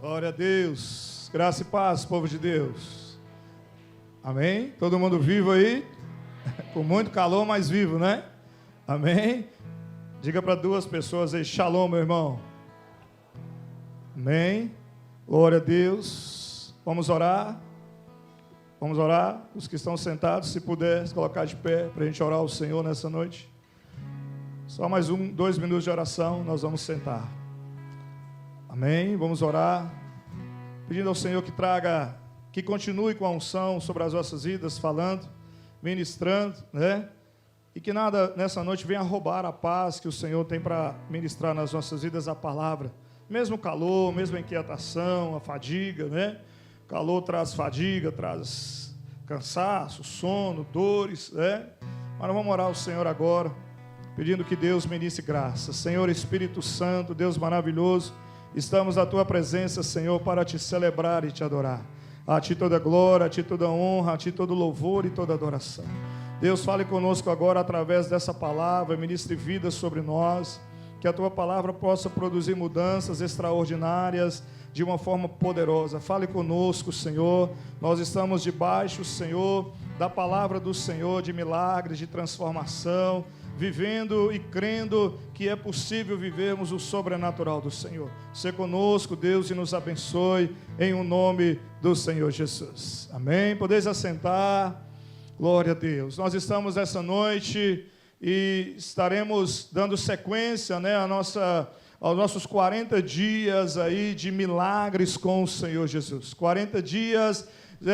Glória a Deus, graça e paz, povo de Deus. Amém? Todo mundo vivo aí? Com muito calor, mas vivo, né? Amém? Diga para duas pessoas aí, shalom, meu irmão. Amém? Glória a Deus. Vamos orar? Vamos orar? Os que estão sentados, se puder, se colocar de pé para a gente orar ao Senhor nessa noite. Só mais 2 minutos de oração, nós vamos sentar. Amém? Vamos orar, pedindo ao Senhor que continue com a unção sobre as nossas vidas, falando, ministrando, né? E que nada nessa noite venha roubar a paz que o Senhor tem para ministrar nas nossas vidas, a palavra. Mesmo o calor, mesmo a inquietação, a fadiga, né? O calor traz fadiga, traz cansaço, sono, dores, né? Mas nós vamos orar ao Senhor agora, pedindo que Deus ministre graça. Senhor Espírito Santo, Deus maravilhoso, estamos à Tua presença, Senhor, para Te celebrar e Te adorar. A Ti toda glória, a Ti toda honra, a Ti todo louvor e toda adoração. Deus, fale conosco agora através dessa palavra, ministre vida sobre nós, que a Tua palavra possa produzir mudanças extraordinárias de uma forma poderosa. Fale conosco, Senhor. Nós estamos debaixo, Senhor, da palavra do Senhor, de milagres, de transformação, vivendo e crendo que é possível vivermos o sobrenatural do Senhor. Seja conosco, Deus, e nos abençoe, em o nome do Senhor Jesus. Amém? Podeis assentar. Glória a Deus. Nós estamos essa noite e estaremos dando sequência, né, aos nossos 40 dias aí de milagres com o Senhor Jesus. 40 dias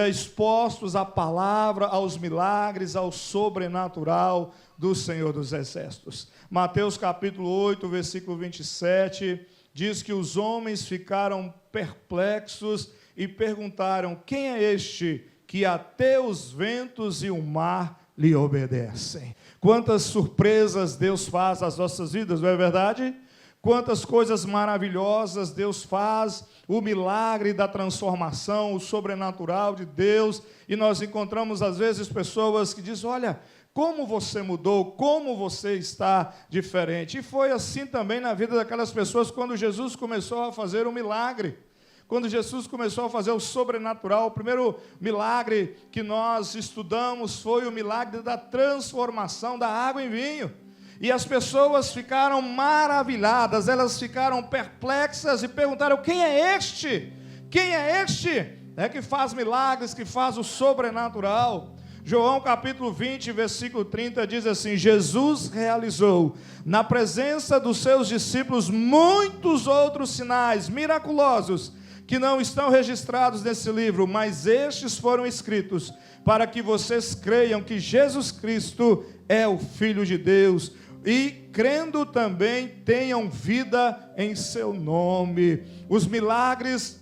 expostos à palavra, aos milagres, ao sobrenatural do Senhor dos Exércitos. Mateus capítulo 8, versículo 27, diz que os homens ficaram perplexos e perguntaram: quem é este que até os ventos e o mar lhe obedecem? Quantas surpresas Deus faz nas nossas vidas, não é verdade? Quantas coisas maravilhosas Deus faz, o milagre da transformação, o sobrenatural de Deus, e nós encontramos às vezes pessoas que dizem: olha, como você mudou, como você está diferente. E foi assim também na vida daquelas pessoas quando Jesus começou a fazer o milagre. Quando Jesus começou a fazer o sobrenatural, o primeiro milagre que nós estudamos foi o milagre da transformação da água em vinho. E as pessoas ficaram maravilhadas, elas ficaram perplexas e perguntaram: quem é este? Quem é este? É que faz milagres, que faz o sobrenatural. João capítulo 20, versículo 30 diz assim: Jesus realizou na presença dos seus discípulos muitos outros sinais miraculosos que não estão registrados nesse livro, mas estes foram escritos para que vocês creiam que Jesus Cristo é o Filho de Deus e, crendo também, tenham vida em seu nome. Os milagres,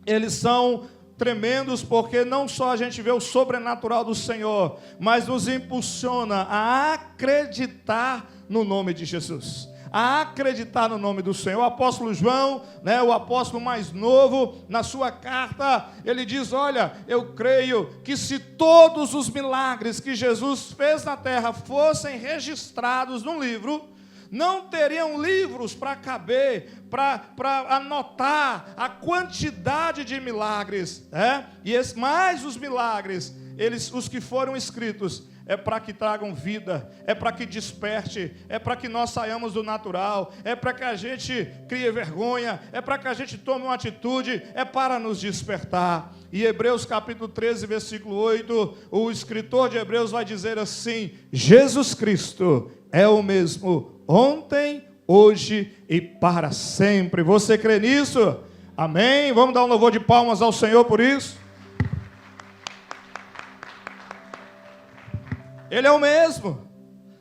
eles são tremendos porque não só a gente vê o sobrenatural do Senhor, mas nos impulsiona a acreditar no nome de Jesus, a acreditar no nome do Senhor. O apóstolo João, né, o apóstolo mais novo, na sua carta, ele diz: olha, eu creio que se todos os milagres que Jesus fez na terra fossem registrados num livro, não teriam livros para caber, para anotar a quantidade de milagres, mas os milagres, os que foram escritos, é para que tragam vida, é para que desperte, é para que nós saiamos do natural, é para que a gente crie vergonha, é para que a gente tome uma atitude, é para nos despertar. E Hebreus capítulo 13, versículo 8, o escritor de Hebreus vai dizer assim: Jesus Cristo é o mesmo ontem, hoje e para sempre. Você crê nisso? Amém? Vamos dar um louvor de palmas ao Senhor por isso? Ele é o mesmo.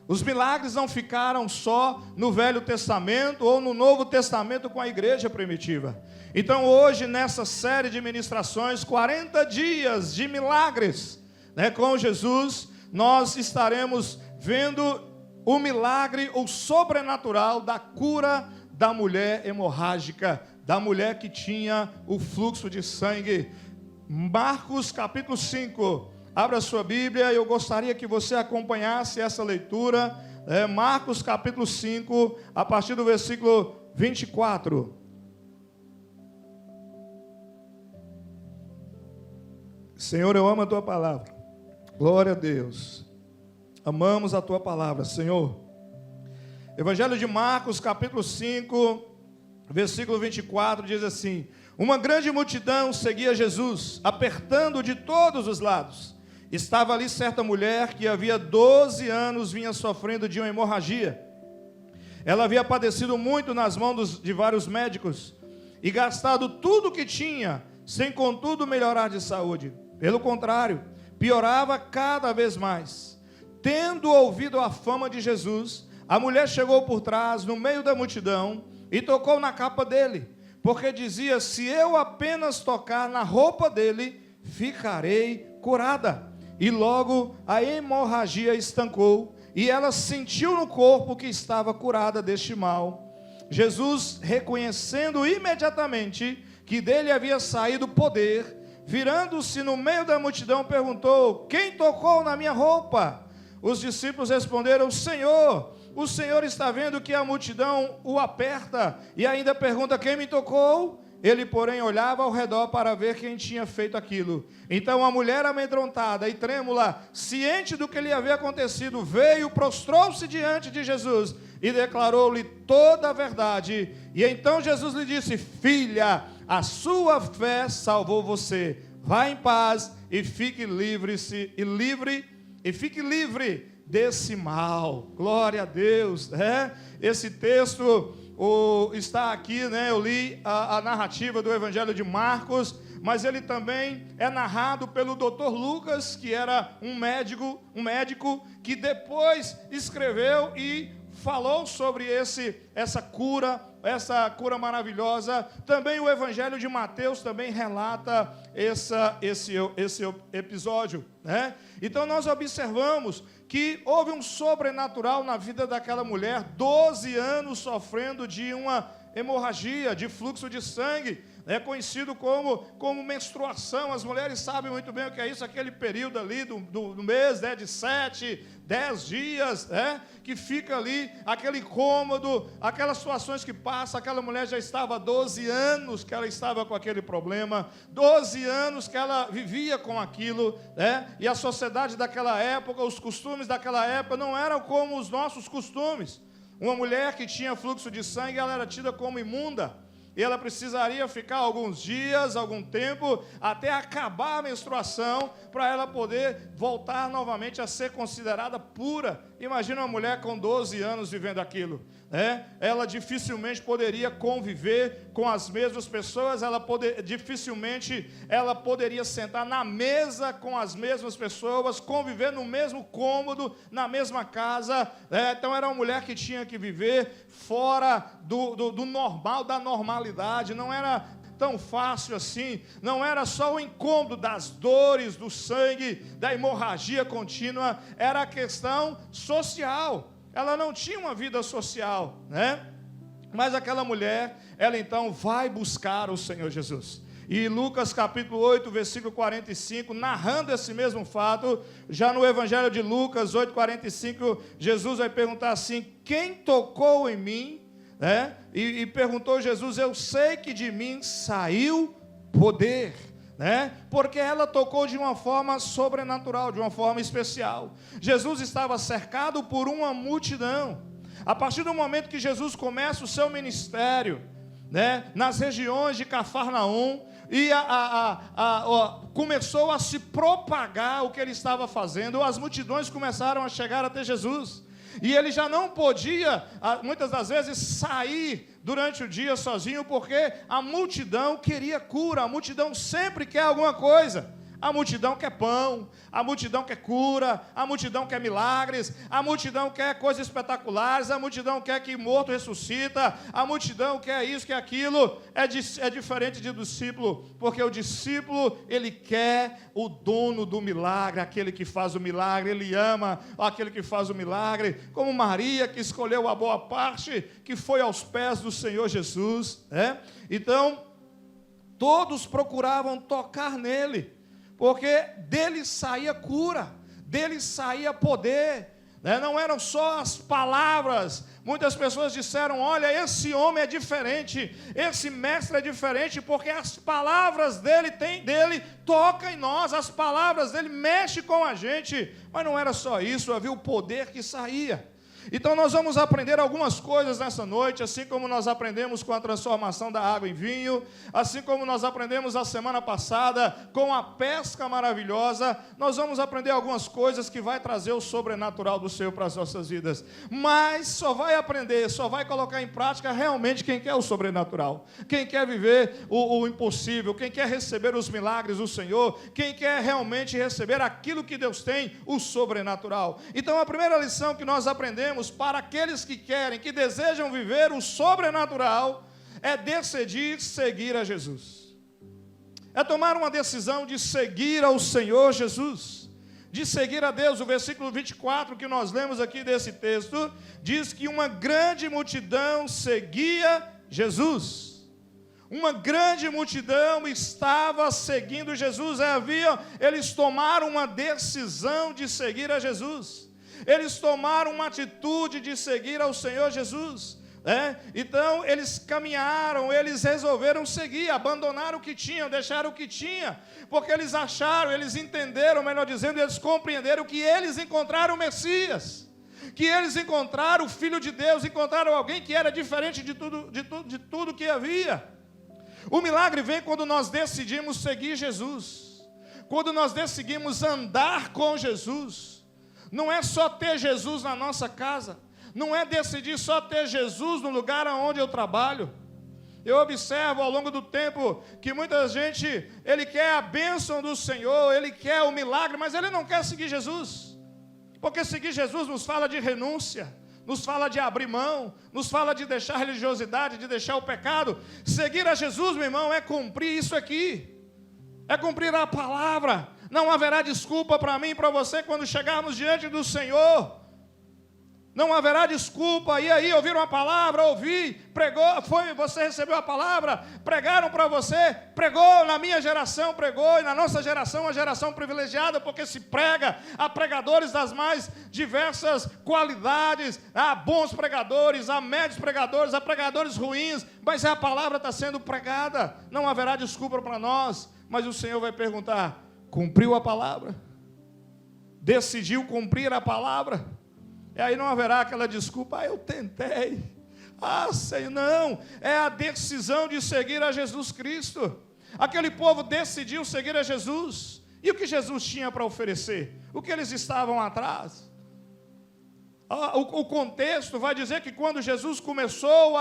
Os milagres não ficaram só no Velho Testamento ou no Novo Testamento com a igreja primitiva. Então hoje, nessa série de ministrações, 40 dias de milagres, né, com Jesus, nós estaremos vendo o milagre, o sobrenatural da cura da mulher hemorrágica, da mulher que tinha o fluxo de sangue. Marcos capítulo 5, abra sua Bíblia, eu gostaria que você acompanhasse essa leitura, Marcos capítulo 5, a partir do versículo 24. Senhor, eu amo a Tua palavra. Glória a Deus. Amamos a Tua palavra, Senhor. Evangelho de Marcos, capítulo 5, versículo 24, diz assim: uma grande multidão seguia Jesus, apertando de todos os lados. Estava ali certa mulher que havia 12 anos vinha sofrendo de uma hemorragia. Ela havia padecido muito nas mãos de vários médicos e gastado tudo o que tinha, sem contudo melhorar de saúde. Pelo contrário, piorava cada vez mais. Tendo ouvido a fama de Jesus, a mulher chegou por trás, no meio da multidão, e tocou na capa dele, porque dizia: se eu apenas tocar na roupa dele, ficarei curada. E logo a hemorragia estancou, e ela sentiu no corpo que estava curada deste mal. Jesus, reconhecendo imediatamente que dele havia saído poder, virando-se no meio da multidão, perguntou: quem tocou na minha roupa? Os discípulos responderam: Senhor, o Senhor está vendo que a multidão o aperta e ainda pergunta: quem me tocou? Ele, porém, olhava ao redor para ver quem tinha feito aquilo. Então a mulher, amedrontada e trêmula, ciente do que lhe havia acontecido, veio, prostrou-se diante de Jesus e declarou-lhe toda a verdade. E então Jesus lhe disse: filha, a sua fé salvou você. Vá em paz e fique livre desse mal. Glória a Deus, né? Esse texto está aqui, né? Eu li a narrativa do Evangelho de Marcos, mas ele também é narrado pelo Dr. Lucas, que era um médico que depois escreveu e falou sobre essa cura maravilhosa. Também o Evangelho de Mateus também relata esse episódio, né? Então nós observamos que houve um sobrenatural na vida daquela mulher, 12 anos sofrendo de uma hemorragia, de fluxo de sangue, é conhecido como menstruação. As mulheres sabem muito bem o que é isso, aquele período ali do mês, né, de 7, 10 dias, que fica ali, aquele incômodo, aquelas situações que passa. Aquela mulher já estava há 12 anos que ela estava com aquele problema, 12 anos que ela vivia com aquilo, e a sociedade daquela época, os costumes daquela época não eram como os nossos costumes. Uma mulher que tinha fluxo de sangue, ela era tida como imunda, e ela precisaria ficar alguns dias, algum tempo, até acabar a menstruação, para ela poder voltar novamente a ser considerada pura. Imagina uma mulher com 12 anos vivendo aquilo, né? Ela dificilmente poderia conviver com as mesmas pessoas, dificilmente ela poderia sentar na mesa com as mesmas pessoas, conviver no mesmo cômodo, na mesma casa, né? Então era uma mulher que tinha que viver fora do normal, da normalidade. Não era tão fácil assim, não era só o incômodo das dores, do sangue, da hemorragia contínua, era a questão social. Ela não tinha uma vida social, né? Mas aquela mulher, ela então vai buscar o Senhor Jesus. E Lucas capítulo 8, versículo 45, narrando esse mesmo fato, já no Evangelho de Lucas 8:45, Jesus vai perguntar assim: quem tocou em mim? E perguntou Jesus: eu sei que de mim saiu poder, né? Porque ela tocou de uma forma sobrenatural, de uma forma especial. Jesus estava cercado por uma multidão. A partir do momento que Jesus começa o seu ministério, né, nas regiões de Cafarnaum, e começou a se propagar o que ele estava fazendo, as multidões começaram a chegar até Jesus. E ele já não podia, muitas das vezes, sair durante o dia sozinho, porque a multidão queria cura. A multidão sempre quer alguma coisa. A multidão quer pão, a multidão quer cura, a multidão quer milagres, a multidão quer coisas espetaculares, a multidão quer que morto ressuscita, a multidão quer isso, quer aquilo. É diferente de discípulo, porque o discípulo, ele quer o dono do milagre, aquele que faz o milagre, ele ama aquele que faz o milagre, como Maria, que escolheu a boa parte, que foi aos pés do Senhor Jesus, né? Então, todos procuravam tocar nele, porque dele saía cura, dele saía poder, né? Não eram só as palavras, Muitas pessoas disseram: olha, esse homem é diferente, esse mestre é diferente, porque as palavras dele tocam em nós, as palavras dele mexem com a gente. Mas não era só isso, havia o poder que saía. Então nós vamos aprender algumas coisas nessa noite, assim como nós aprendemos com a transformação da água em vinho, assim como nós aprendemos a semana passada com a pesca maravilhosa. Nós vamos aprender algumas coisas que vai trazer o sobrenatural do Senhor para as nossas vidas. Mas só vai aprender, só vai colocar em prática realmente quem quer o sobrenatural, quem quer viver o impossível, quem quer receber os milagres do Senhor, quem quer realmente receber aquilo que Deus tem, o sobrenatural. Então a primeira lição que nós aprendemos para aqueles que querem, que desejam viver o sobrenatural, é decidir seguir a Jesus. É tomar uma decisão de seguir ao Senhor Jesus, de seguir a Deus. O versículo 24 que nós lemos aqui desse texto, diz que uma grande multidão seguia Jesus. Uma grande multidão estava seguindo Jesus. Eles tomaram uma decisão de seguir a Jesus. Eles tomaram uma atitude de seguir ao Senhor Jesus. Então eles caminharam, eles resolveram seguir, abandonaram o que tinham, deixaram o que tinha, porque eles acharam, eles entenderam, melhor dizendo, eles compreenderam que eles encontraram o Messias, que eles encontraram o Filho de Deus, encontraram alguém que era diferente de tudo que havia. O milagre vem quando nós decidimos seguir Jesus, quando nós decidimos andar com Jesus. Não é só ter Jesus na nossa casa, não é decidir só ter Jesus no lugar onde eu trabalho. Eu observo ao longo do tempo que muita gente, ele quer a bênção do Senhor, ele quer o milagre, mas ele não quer seguir Jesus. Porque seguir Jesus nos fala de renúncia, nos fala de abrir mão, nos fala de deixar a religiosidade, de deixar o pecado. Seguir a Jesus, meu irmão, é cumprir isso aqui, é cumprir a palavra. Não haverá desculpa para mim e para você quando chegarmos diante do Senhor. Não haverá desculpa. E aí, ouviram a palavra, ouvi, pregou, você recebeu a palavra, pregaram para você, pregou, na minha geração pregou, e na nossa geração, uma geração privilegiada, porque se prega a pregadores das mais diversas qualidades, há bons pregadores, há médios pregadores, há pregadores ruins, mas a palavra está sendo pregada. Não haverá desculpa para nós, mas o Senhor vai perguntar: cumpriu a palavra? Decidiu cumprir a palavra? E aí não haverá aquela desculpa: eu tentei, Senhor, não. É a decisão de seguir a Jesus Cristo. Aquele povo decidiu seguir a Jesus. E o que Jesus tinha para oferecer? O que eles estavam atrás? O contexto vai dizer que quando Jesus começou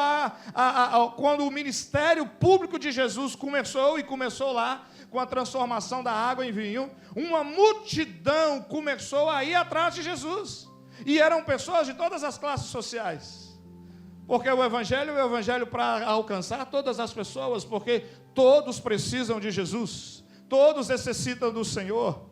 quando o ministério público de Jesus começou lá, com a transformação da água em vinho, uma multidão começou a ir atrás de Jesus. E eram pessoas de todas as classes sociais. Porque o Evangelho é o Evangelho para alcançar todas as pessoas, porque todos precisam de Jesus, todos necessitam do Senhor.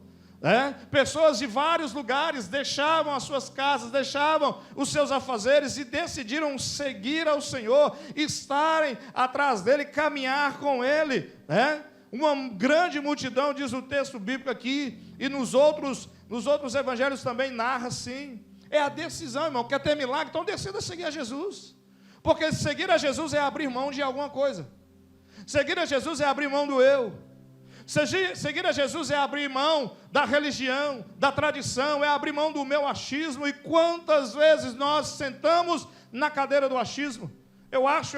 Pessoas de vários lugares deixavam as suas casas, deixavam os seus afazeres e decidiram seguir ao Senhor, estarem atrás dele, caminhar com ele. Uma grande multidão, diz o texto bíblico aqui, e nos outros evangelhos também narra assim. É a decisão, irmão. Quer ter milagre? Então decida seguir a Jesus. Porque seguir a Jesus é abrir mão de alguma coisa. Seguir a Jesus é abrir mão do eu. Seguir a Jesus é abrir mão da religião, da tradição, é abrir mão do meu achismo. E quantas vezes nós sentamos na cadeira do achismo? Eu acho,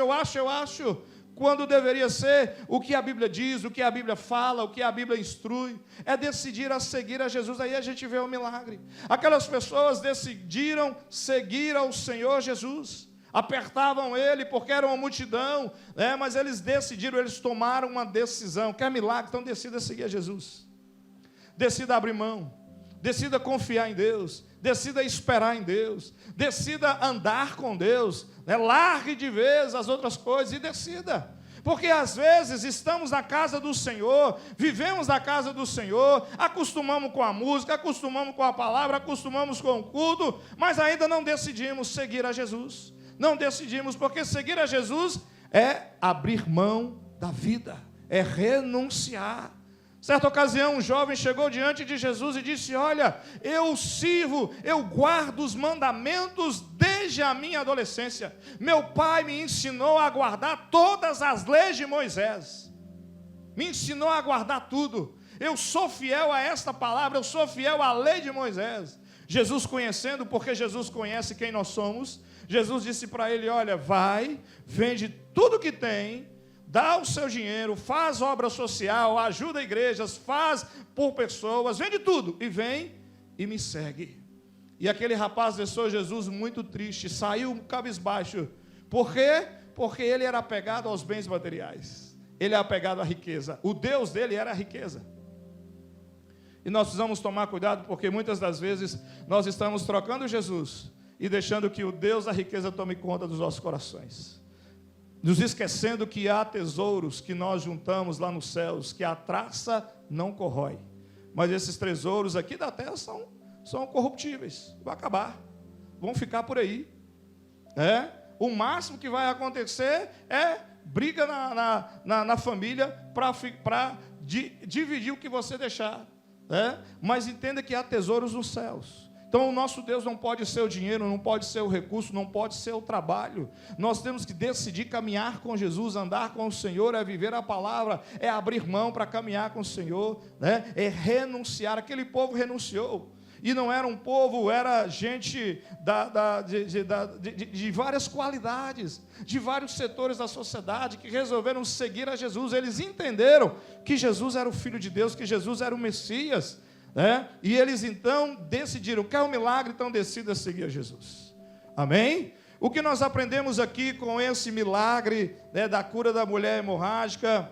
quando deveria ser o que a Bíblia diz, o que a Bíblia fala, o que a Bíblia instrui. É decidir a seguir a Jesus. Aí a gente vê o milagre. Aquelas pessoas decidiram seguir ao Senhor Jesus. Apertavam ele porque era uma multidão, mas eles decidiram, eles tomaram uma decisão. Quer milagre? Então decida seguir a Jesus. Decida abrir mão. Decida confiar em Deus. Decida esperar em Deus. Decida andar com Deus. Largue de vez as outras coisas e decida. Porque às vezes estamos na casa do Senhor, vivemos na casa do Senhor, acostumamos com a música, acostumamos com a palavra, acostumamos com o culto, mas ainda não decidimos seguir a Jesus. Não decidimos, porque seguir a Jesus é abrir mão da vida, é renunciar. Certa ocasião, um jovem chegou diante de Jesus e disse: olha, eu sirvo, eu guardo os mandamentos desde a minha adolescência. Meu pai me ensinou a guardar todas as leis de Moisés. Me ensinou a guardar tudo. Eu sou fiel a esta palavra, eu sou fiel à lei de Moisés. Jesus, conhecendo, porque Jesus conhece quem nós somos, Jesus disse para ele: olha, vai, vende tudo que tem, dá o seu dinheiro, faz obra social, ajuda igrejas, faz por pessoas, vende tudo e vem e me segue. E aquele rapaz deixou Jesus muito triste, saiu cabisbaixo. Por quê? Porque ele era apegado aos bens materiais. Ele é apegado à riqueza. O Deus dele era a riqueza. E nós precisamos tomar cuidado, porque muitas das vezes nós estamos trocando Jesus e deixando que o Deus da riqueza tome conta dos nossos corações. Nos esquecendo que há tesouros que nós juntamos lá nos céus, que a traça não corrói. Mas esses tesouros aqui da terra são corruptíveis, vão acabar, vão ficar por aí. O máximo que vai acontecer é briga na família para dividir o que você deixar. Mas entenda que há tesouros nos céus. Então o nosso Deus não pode ser o dinheiro, não pode ser o recurso, não pode ser o trabalho. Nós temos que decidir caminhar com Jesus, andar com o Senhor, é viver a palavra, é abrir mão para caminhar com o Senhor, é renunciar. Aquele povo renunciou. E não era um povo, era gente de várias qualidades, de vários setores da sociedade, que resolveram seguir a Jesus. Eles entenderam que Jesus era o Filho de Deus, que Jesus era o Messias, e eles então decidiram: quer um milagre, então decida seguir a Jesus. Amém? O que nós aprendemos aqui com esse milagre, da cura da mulher hemorrágica,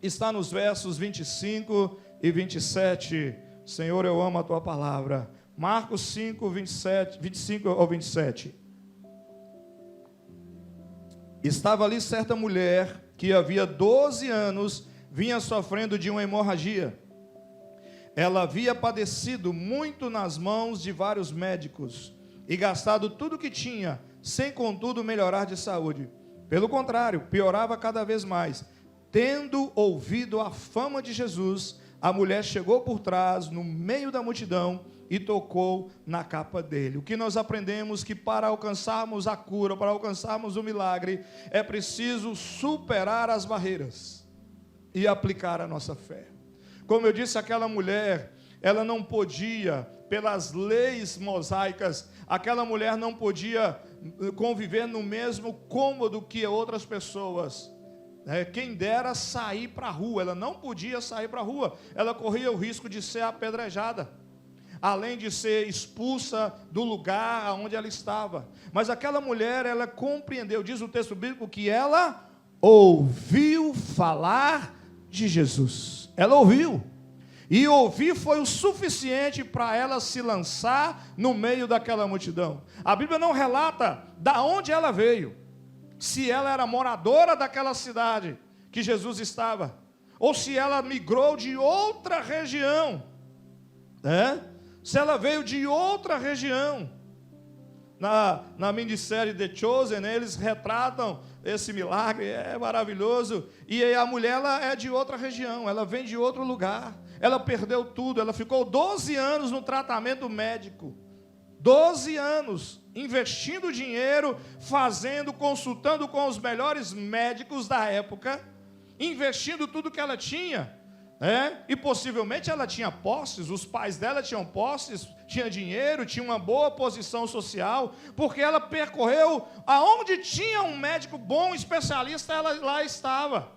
está nos versos 25 e 27. Senhor, eu amo a tua palavra. Marcos 5, 25 ao 27. Estava ali certa mulher que havia 12 anos vinha sofrendo de uma hemorragia. Ela havia padecido muito nas mãos de vários médicos e gastado tudo o que tinha, sem contudo melhorar de saúde. Pelo contrário, piorava cada vez mais. Tendo ouvido a fama de Jesus, a mulher chegou por trás, no meio da multidão, e tocou na capa dele. O que nós aprendemos? Que para alcançarmos a cura, para alcançarmos o milagre, é preciso superar as barreiras e aplicar a nossa fé. Como eu disse, aquela mulher, ela não podia, pelas leis mosaicas, aquela mulher não podia conviver no mesmo cômodo que outras pessoas. Quem dera sair para a rua, ela não podia sair para a rua, ela corria o risco de ser apedrejada, além de ser expulsa do lugar onde ela estava. Mas aquela mulher, ela compreendeu, diz o texto bíblico, que ela ouviu falar de Jesus. Ela ouviu, e ouvir foi o suficiente para ela se lançar no meio daquela multidão. A Bíblia não relata da onde ela veio, se ela era moradora daquela cidade que Jesus estava, ou se ela migrou de outra região, se ela veio de outra região. Na minissérie The Chosen, eles retratam esse milagre, é maravilhoso, e a mulher, ela é de outra região, ela vem de outro lugar, ela perdeu tudo, ela ficou 12 anos no tratamento médico, 12 anos, investindo dinheiro, consultando com os melhores médicos da época, investindo tudo que ela tinha, e possivelmente ela tinha posses, os pais dela tinham posses, tinha dinheiro, tinha uma boa posição social, porque ela percorreu, aonde tinha um médico bom, especialista, ela lá estava.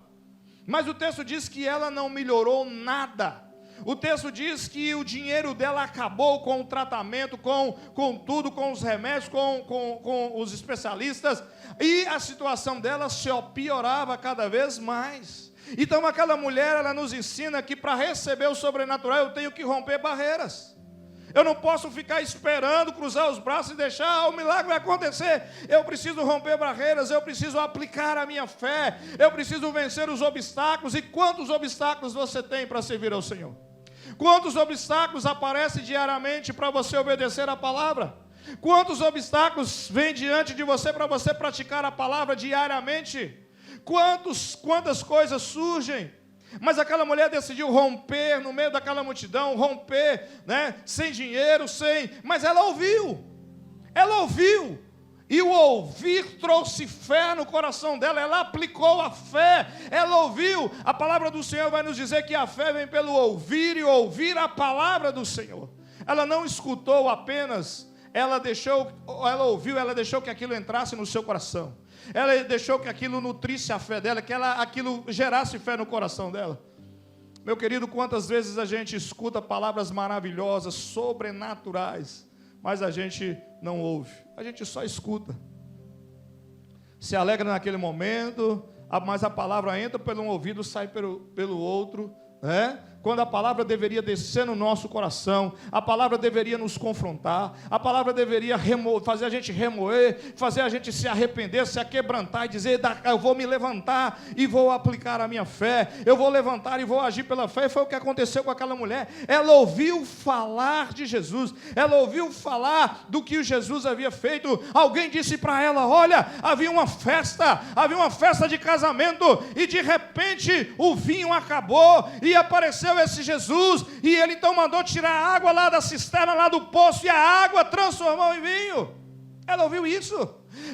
Mas o texto diz que ela não melhorou nada. O texto diz que o dinheiro dela acabou com o tratamento, com tudo, com os remédios, com os especialistas, e a situação dela se piorava cada vez mais. Então aquela mulher, ela nos ensina que para receber o sobrenatural eu tenho que romper barreiras. Eu não posso ficar esperando, cruzar os braços e deixar o milagre acontecer. Eu preciso romper barreiras, eu preciso aplicar a minha fé, eu preciso vencer os obstáculos. E quantos obstáculos você tem para servir ao Senhor? Quantos obstáculos aparecem diariamente para você obedecer a palavra? Quantos obstáculos vêm diante de você para você praticar a palavra diariamente? Quantas coisas surgem? Mas aquela mulher decidiu romper no meio daquela multidão, romper, né, sem dinheiro, mas ela ouviu. Ela ouviu. E o ouvir trouxe fé no coração dela, ela aplicou a fé, ela ouviu. A palavra do Senhor vai nos dizer que a fé vem pelo ouvir e ouvir a palavra do Senhor. Ela não escutou apenas, ela ouviu, ela deixou que aquilo entrasse no seu coração. Ela deixou que aquilo nutrisse a fé dela, que aquilo gerasse fé no coração dela. Meu querido, quantas vezes a gente escuta palavras maravilhosas, sobrenaturais, mas a gente não ouve, a gente só escuta. Se alegra naquele momento, mas a palavra entra por um ouvido, sai pelo outro, né? Quando a palavra deveria descer no nosso coração, a palavra deveria nos confrontar, a palavra deveria fazer a gente remoer, fazer a gente se arrepender, se aquebrantar e dizer, eu vou me levantar e vou aplicar a minha fé, eu vou levantar e vou agir pela fé. E foi o que aconteceu com aquela mulher. Ela ouviu falar de Jesus, ela ouviu falar do que Jesus havia feito. Alguém disse para ela, olha, havia uma festa de casamento, e de repente o vinho acabou, e apareceu esse Jesus, e ele então mandou tirar a água lá da cisterna, lá do poço, e a água transformou em vinho. Ela ouviu isso.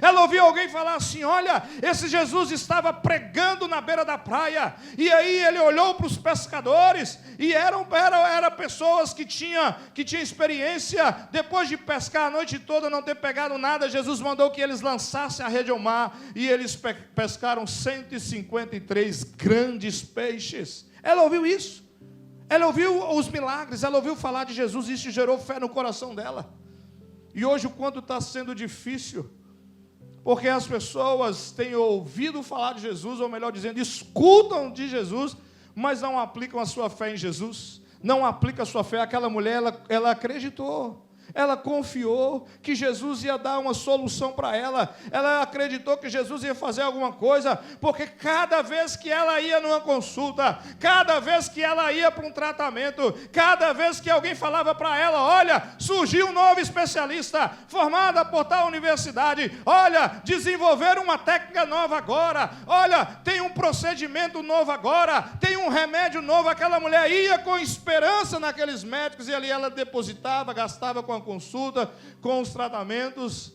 Ela ouviu alguém falar assim, olha, esse Jesus estava pregando na beira da praia, e aí ele olhou para os pescadores, e eram pessoas que tinham experiência. Depois de pescar a noite toda, não ter pegado nada, Jesus mandou que eles lançassem a rede ao mar, e eles pescaram 153 grandes peixes. Ela ouviu isso. Ela ouviu os milagres, ela ouviu falar de Jesus, e isso gerou fé no coração dela. E hoje o quanto está sendo difícil, porque as pessoas têm ouvido falar de Jesus, ou melhor dizendo, escutam de Jesus, mas não aplicam a sua fé em Jesus, não aplicam a sua fé. Aquela mulher, ela acreditou, ela confiou que Jesus ia dar uma solução para ela, ela acreditou que Jesus ia fazer alguma coisa, porque cada vez que ela ia numa consulta, cada vez que ela ia para um tratamento, cada vez que alguém falava para ela, olha, surgiu um novo especialista, formada por tal universidade, olha, desenvolveram uma técnica nova agora, olha, tem um procedimento novo agora, tem um remédio novo. Aquela mulher ia com esperança naqueles médicos, e ali ela depositava, gastava com a consulta, com os tratamentos.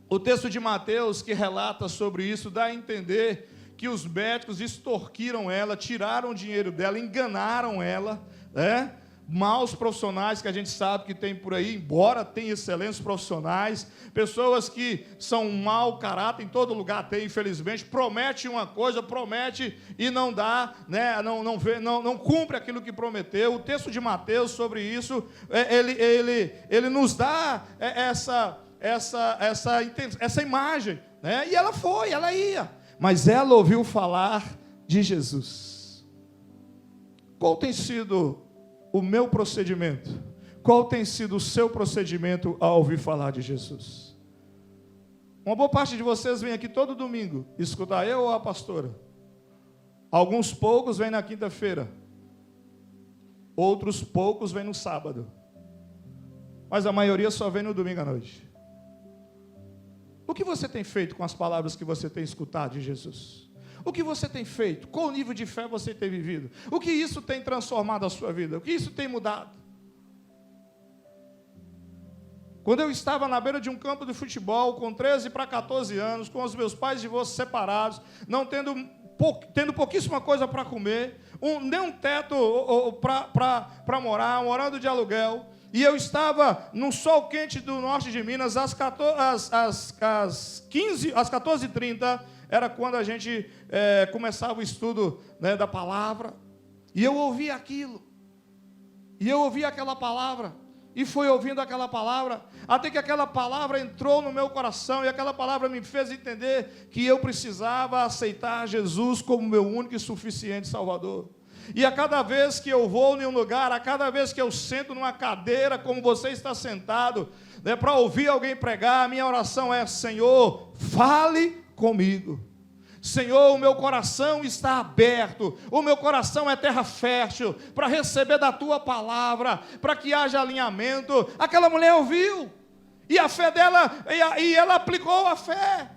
O texto de Mateus que relata sobre isso dá a entender que os médicos extorquiram ela, tiraram o dinheiro dela, enganaram ela, né? Maus profissionais que a gente sabe que tem por aí, embora tenha excelentes profissionais, pessoas que são mau caráter, em todo lugar tem, infelizmente, promete uma coisa, promete e não dá, né? não cumpre aquilo que prometeu. O texto de Mateus sobre isso, ele nos dá essa imagem, né? E ela ia, mas ela ouviu falar de Jesus. Qual tem sido o meu procedimento? Qual tem sido o seu procedimento ao ouvir falar de Jesus? Uma boa parte de vocês vem aqui todo domingo escutar eu ou a pastora. Alguns poucos vêm na quinta-feira, outros poucos vêm no sábado, mas a maioria só vem no domingo à noite. O que você tem feito com as palavras que você tem escutado de Jesus? O que você tem feito? Qual nível de fé você tem vivido? O que isso tem transformado a sua vida? O que isso tem mudado? Quando eu estava na beira de um campo de futebol, com 13 para 14 anos, com os meus pais e divórcios separados, não tendo pouquíssima coisa para comer, nem um teto para morar, morando de aluguel, e eu estava num sol quente do norte de Minas, às 14h30, era quando a gente começava o estudo, né, da palavra, e eu ouvia aquilo, e eu ouvia aquela palavra, e fui ouvindo aquela palavra, até que aquela palavra entrou no meu coração, e aquela palavra me fez entender que eu precisava aceitar Jesus como meu único e suficiente Salvador. E a cada vez que eu vou em um lugar, a cada vez que eu sento numa cadeira, como você está sentado, né, para ouvir alguém pregar, a minha oração é: Senhor, fale comigo. Senhor, o meu coração está aberto, o meu coração é terra fértil para receber da tua palavra, para que haja alinhamento. Aquela mulher ouviu, e a fé dela, e ela aplicou a fé.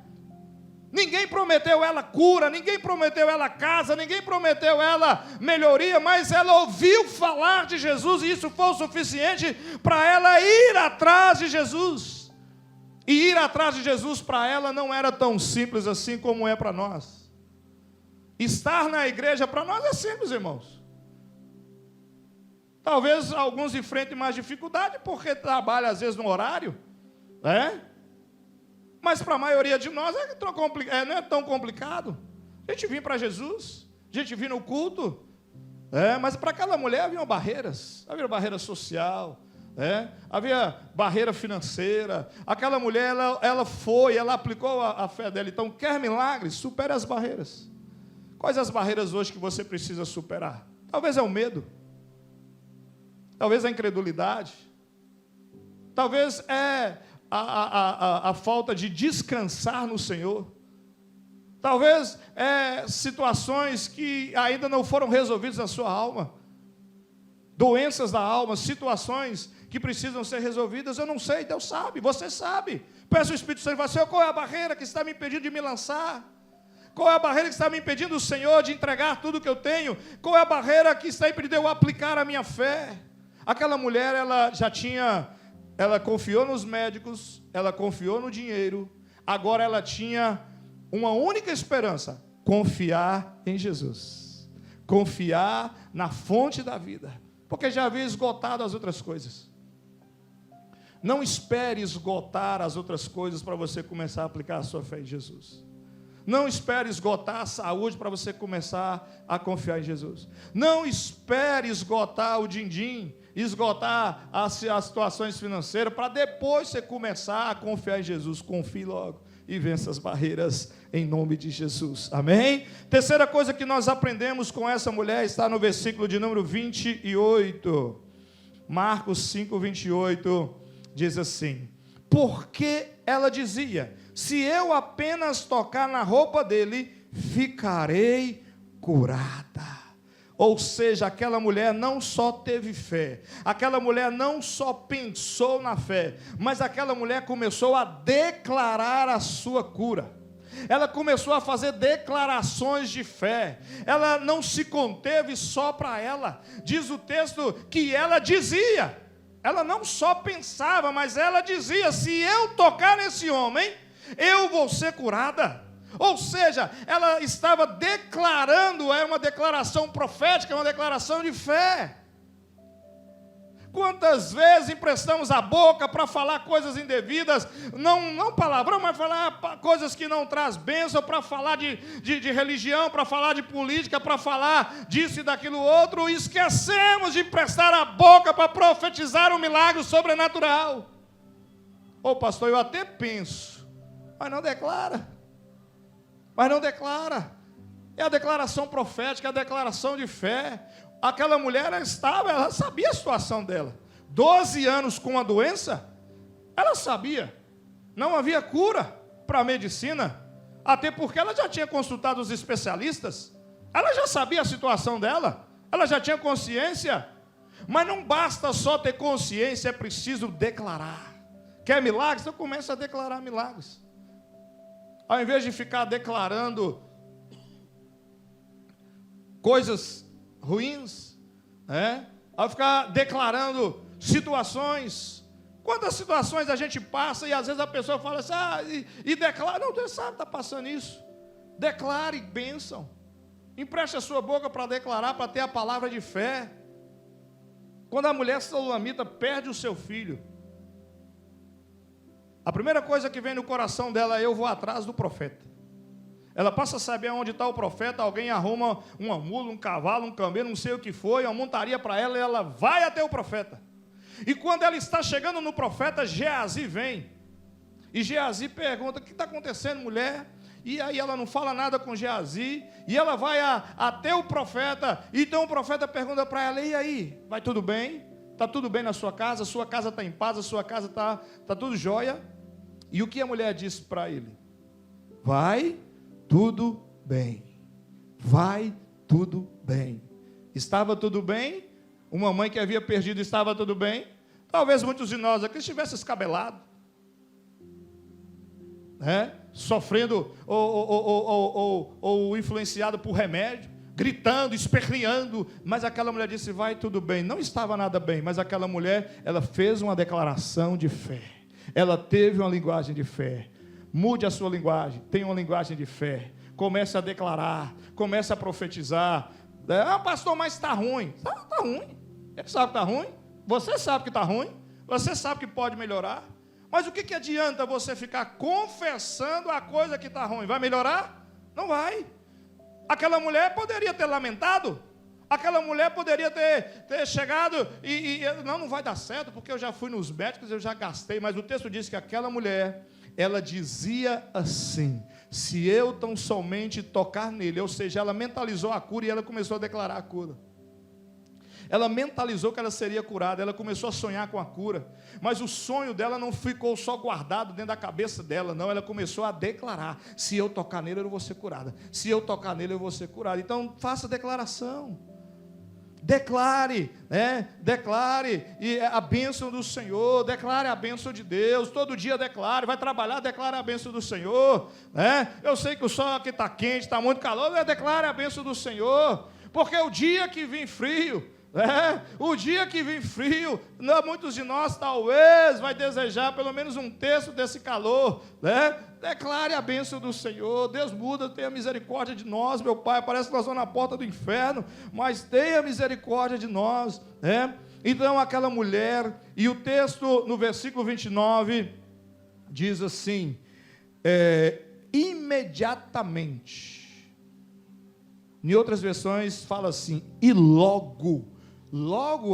Ninguém prometeu ela cura, ninguém prometeu ela casa, ninguém prometeu ela melhoria, mas ela ouviu falar de Jesus e isso foi o suficiente para ela ir atrás de Jesus. E ir atrás de Jesus para ela não era tão simples assim como é para nós. Estar na igreja para nós é simples, irmãos. Talvez alguns enfrentem mais dificuldade porque trabalham às vezes no horário, mas para a maioria de nós não é tão complicado. A gente vinha para Jesus, a gente vinha no culto, mas para aquela mulher haviam barreiras. Havia barreira social, havia barreira financeira. Aquela mulher, ela aplicou a fé dela. Então, quer milagres? Supere as barreiras. Quais as barreiras hoje que você precisa superar? Talvez é o medo. Talvez a incredulidade. Talvez é a falta de descansar no Senhor. Talvez situações que ainda não foram resolvidas na sua alma. Doenças da alma, situações que precisam ser resolvidas. Eu não sei, Deus sabe, você sabe. Peça ao Espírito Santo e fala, Senhor, qual é a barreira que está me impedindo de me lançar? Qual é a barreira que está me impedindo, Senhor, de entregar tudo que eu tenho? Qual é a barreira que está impedindo eu aplicar a minha fé? Aquela mulher, ela confiou nos médicos, ela confiou no dinheiro, agora ela tinha uma única esperança, confiar em Jesus, confiar na fonte da vida, porque já havia esgotado as outras coisas. Não espere esgotar as outras coisas para você começar a aplicar a sua fé em Jesus. Não espere esgotar a saúde para você começar a confiar em Jesus. Não espere esgotar o din-din, esgotar as situações financeiras, para depois você começar a confiar em Jesus. Confie logo e vença as barreiras em nome de Jesus. Amém? Terceira coisa que nós aprendemos com essa mulher está no versículo de número 28. Marcos 5, 28, diz assim: porque ela dizia, se eu apenas tocar na roupa dele, ficarei curada. Ou seja, aquela mulher não só teve fé, aquela mulher não só pensou na fé, mas aquela mulher começou a declarar a sua cura. Ela começou a fazer declarações de fé. Ela não se conteve só para ela. Diz o texto que ela dizia, ela não só pensava, mas ela dizia, se eu tocar nesse homem, eu vou ser curada. Ou seja, ela estava declarando, é uma declaração profética, é uma declaração de fé. Quantas vezes emprestamos a boca para falar coisas indevidas, não palavrão, mas falar coisas que não traz bênção, para falar de religião, para falar de política, para falar disso e daquilo outro, e esquecemos de emprestar a boca para profetizar um milagre sobrenatural. Ô pastor, eu até penso, mas não declara. Mas não declara. É a declaração profética, é a declaração de fé. Aquela mulher, ela sabia a situação dela. 12 anos com a doença, ela sabia. Não havia cura para a medicina, até porque ela já tinha consultado os especialistas. Ela já sabia a situação dela, ela já tinha consciência. Mas não basta só ter consciência, é preciso declarar. Quer milagres? Então começa a declarar milagres. Ao invés de ficar declarando coisas ruins, ao ficar declarando situações. Quantas situações a gente passa e às vezes a pessoa fala assim, e declara, não, Deus sabe, está passando isso. Declare bênção. Empreste a sua boca para declarar, para ter a palavra de fé. Quando a mulher sulamita perde o seu filho, a primeira coisa que vem no coração dela é, eu vou atrás do profeta. Ela passa a saber onde está o profeta, alguém arruma uma mula, um cavalo, um camelo, não sei o que foi, uma montaria para ela, e ela vai até o profeta. E quando ela está chegando no profeta, Geazi vem. E Geazi pergunta, o que está acontecendo, mulher? E aí ela não fala nada com Geazi, e ela vai até o profeta, então o profeta pergunta para ela, e aí, vai tudo bem? Está tudo bem na sua casa? A sua casa está em paz? A sua casa está tudo jóia? E o que a mulher disse para ele? Vai tudo bem. Vai tudo bem. Estava tudo bem? Uma mãe que havia perdido estava tudo bem? Talvez muitos de nós aqui estivessem escabelados. Sofrendo ou influenciado por remédio, gritando, esperneando, mas aquela mulher disse, vai tudo bem. Não estava nada bem, mas aquela mulher, ela fez uma declaração de fé, ela teve uma linguagem de fé. Mude a sua linguagem, tenha uma linguagem de fé, comece a declarar, comece a profetizar. Pastor, mas está ruim. Está ruim, ele sabe que está ruim, você sabe que está ruim, você sabe que pode melhorar. Mas o que adianta você ficar confessando a coisa que está ruim? Vai melhorar? Não vai. Aquela mulher poderia ter lamentado, aquela mulher poderia ter chegado não vai dar certo, porque eu já fui nos médicos, eu já gastei. Mas o texto diz que aquela mulher, ela dizia assim, se eu tão somente tocar nele, ou seja, ela mentalizou a cura e ela começou a declarar a cura. Ela mentalizou que ela seria curada, ela começou a sonhar com a cura, mas o sonho dela não ficou só guardado dentro da cabeça dela, não, ela começou a declarar, se eu tocar nele eu vou ser curada, se eu tocar nele eu vou ser curada. Então faça declaração, declare, declare a bênção do Senhor, declare a bênção de Deus, todo dia declare, vai trabalhar, declare a bênção do Senhor, eu sei que o sol aqui está quente, está muito calor, declare a bênção do Senhor, porque o dia que vir frio, o dia que vir frio, muitos de nós talvez vai desejar pelo menos um terço desse calor, declare a bênção do Senhor. Deus muda, tenha misericórdia de nós, meu Pai, parece que nós vamos na porta do inferno, mas tenha misericórdia de nós, Então aquela mulher, e o texto no versículo 29, diz assim, imediatamente, em outras versões fala assim, e logo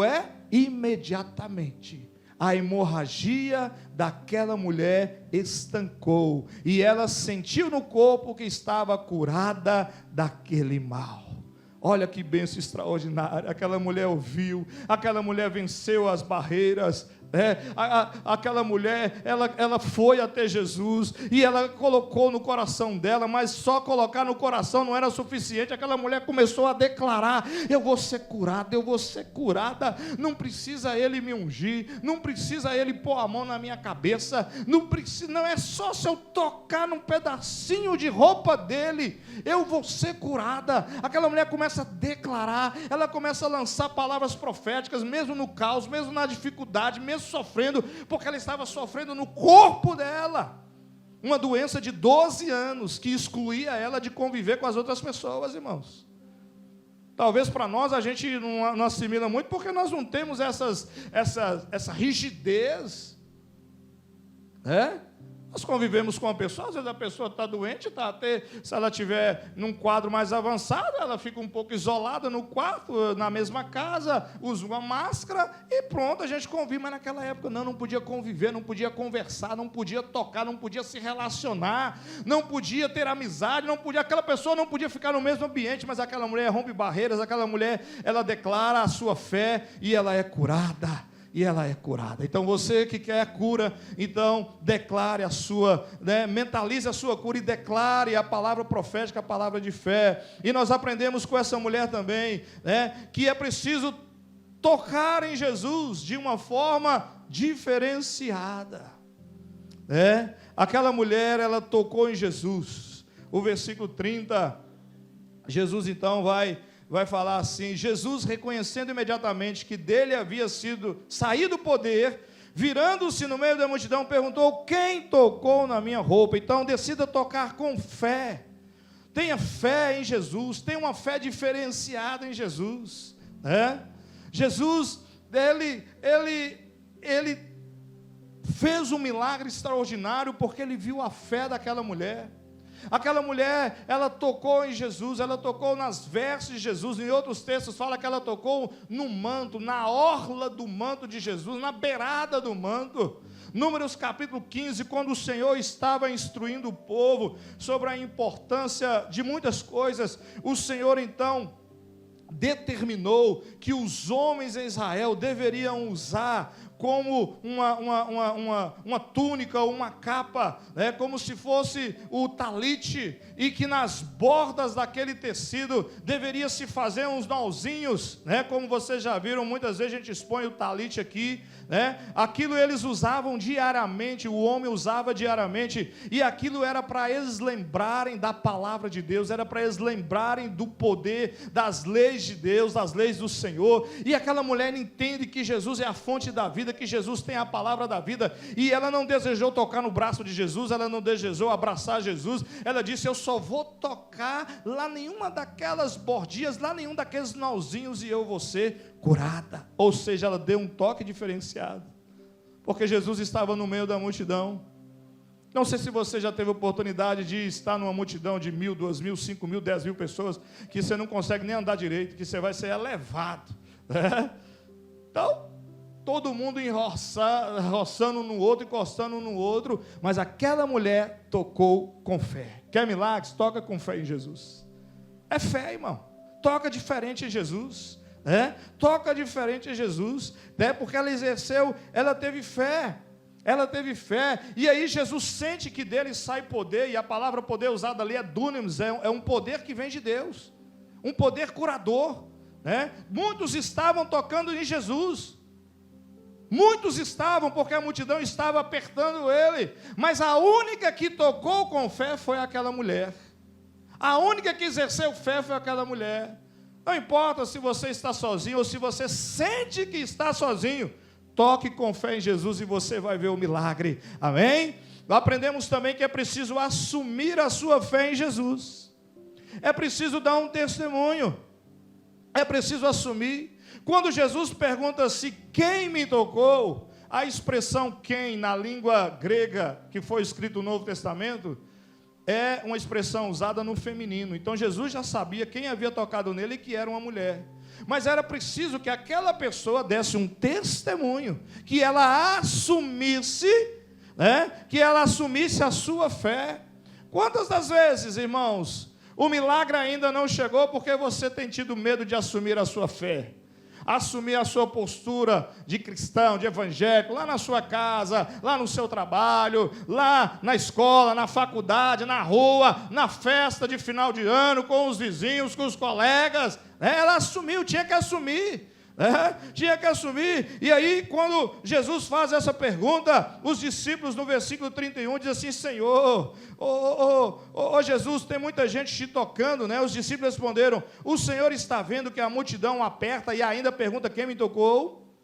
é imediatamente, a hemorragia daquela mulher estancou, e ela sentiu no corpo que estava curada daquele mal. Olha que bênção extraordinária, aquela mulher ouviu, aquela mulher venceu as barreiras, aquela mulher, ela foi até Jesus, e ela colocou no coração dela, mas só colocar no coração não era suficiente. Aquela mulher começou a declarar, eu vou ser curada, não precisa ele me ungir, não precisa ele pôr a mão na minha cabeça, não é só se eu tocar num pedacinho de roupa dele, eu vou ser curada. Aquela mulher começa a declarar, ela começa a lançar palavras proféticas, mesmo no caos, mesmo na dificuldade, mesmo sofrendo, porque ela estava sofrendo no corpo dela, uma doença de 12 anos, que excluía ela de conviver com as outras pessoas, irmãos. Talvez para nós a gente não assimila muito, porque nós não temos essa rigidez, Nós convivemos com uma pessoa, às vezes a pessoa está doente, se ela estiver num quadro mais avançado, ela fica um pouco isolada no quarto, na mesma casa, usa uma máscara e pronto, a gente convive. Mas naquela época não podia conviver, não podia conversar, não podia tocar, não podia se relacionar, não podia ter amizade, aquela pessoa não podia ficar no mesmo ambiente. Mas aquela mulher rompe barreiras, aquela mulher, ela declara a sua fé e ela é curada. Então você que quer a cura, então declare a sua, mentalize a sua cura e declare a palavra profética, a palavra de fé. E nós aprendemos com essa mulher também, que é preciso tocar em Jesus de uma forma diferenciada. Aquela mulher, ela tocou em Jesus. O versículo 30, Jesus então vai falar assim, Jesus, reconhecendo imediatamente que dele havia saído o poder, virando-se no meio da multidão, perguntou, quem tocou na minha roupa? Então decida tocar com fé, tenha fé em Jesus, tenha uma fé diferenciada em Jesus, Jesus, ele fez um milagre extraordinário, porque ele viu a fé daquela mulher. Aquela mulher, ela tocou em Jesus, ela tocou nas vestes de Jesus. Em outros textos fala que ela tocou no manto, na orla do manto de Jesus, na beirada do manto. Números capítulo 15, quando o Senhor estava instruindo o povo sobre a importância de muitas coisas, o Senhor então determinou que os homens em Israel deveriam usar como uma túnica ou uma capa, né, como se fosse o talite, e que nas bordas daquele tecido deveria se fazer uns nozinhos, né, como vocês já viram, muitas vezes a gente expõe o talite aqui, né, aquilo eles usavam diariamente, o homem usava diariamente, e aquilo era para eles lembrarem da palavra de Deus, era para eles lembrarem do poder, das leis de Deus, das leis do Senhor. E aquela mulher entende que Jesus é a fonte da vida, que Jesus tem a palavra da vida, e ela não desejou tocar no braço de Jesus, ela não desejou abraçar Jesus, ela disse: eu só vou tocar lá nenhuma daquelas bordinhas, lá nenhum daqueles nozinhos, e eu vou ser curada. Ou seja, ela deu um toque diferenciado, porque Jesus estava no meio da multidão. Não sei se você já teve oportunidade de estar numa multidão de 1.000, 2.000, 5.000, 10.000 pessoas, que você não consegue nem andar direito, que você vai ser elevado, né? Então, todo mundo roçando no outro, encostando no outro, mas aquela mulher tocou com fé. Quer milagres? Toca com fé em Jesus. É fé, irmão. Toca diferente em Jesus, né? Toca diferente em Jesus, né? Porque ela exerceu, ela teve fé. Ela teve fé, e aí Jesus sente que dele sai poder, e a palavra poder usada ali é dunamis, é um poder que vem de Deus, um poder curador, né? Muitos estavam tocando em Jesus, muitos estavam, porque a multidão estava apertando ele, mas a única que tocou com fé foi aquela mulher, a única que exerceu fé foi aquela mulher. Não importa se você está sozinho, ou se você sente que está sozinho, toque com fé em Jesus e você vai ver o milagre, amém? Aprendemos também que é preciso assumir a sua fé em Jesus, é preciso dar um testemunho, é preciso assumir. Quando Jesus pergunta-se quem me tocou, a expressão quem, na língua grega que foi escrito no Novo Testamento, é uma expressão usada no feminino. Então Jesus já sabia quem havia tocado nele e que era uma mulher. Mas era preciso que aquela pessoa desse um testemunho, que ela assumisse, né, que ela assumisse a sua fé. Quantas das vezes, irmãos, o milagre ainda não chegou porque você tem tido medo de assumir a sua fé, assumir a sua postura de cristão, de evangélico, lá na sua casa, lá no seu trabalho, lá na escola, na faculdade, na rua, na festa de final de ano, com os vizinhos, com os colegas. Ela assumiu, tinha que assumir, tinha que assumir. E aí, quando Jesus faz essa pergunta, os discípulos, no versículo 31, dizem assim: Senhor, Jesus, tem muita gente te tocando, né? Os discípulos responderam: o Senhor está vendo que a multidão aperta e ainda pergunta quem me tocou?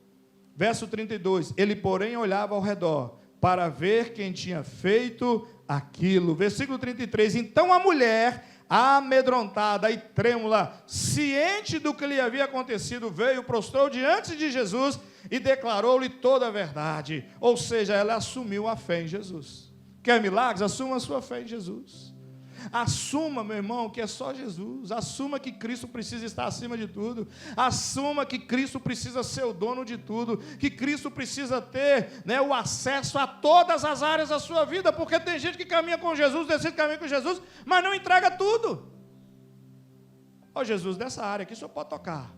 Verso 32, ele, porém, olhava ao redor para ver quem tinha feito aquilo. Versículo 33, então a mulher, amedrontada e trêmula, ciente do que lhe havia acontecido, veio, prostrou diante de Jesus e declarou-lhe toda a verdade. Ou seja, ela assumiu a fé em Jesus. Quer milagres? Assuma a sua fé em Jesus. Assuma, meu irmão, que é só Jesus. Assuma que Cristo precisa estar acima de tudo. Assuma que Cristo precisa ser o dono de tudo, que Cristo precisa ter, né, o acesso a todas as áreas da sua vida, porque tem gente que caminha com Jesus, decide caminhar com Jesus, mas não entrega tudo. Ó, Jesus, nessa área aqui o Senhor pode tocar,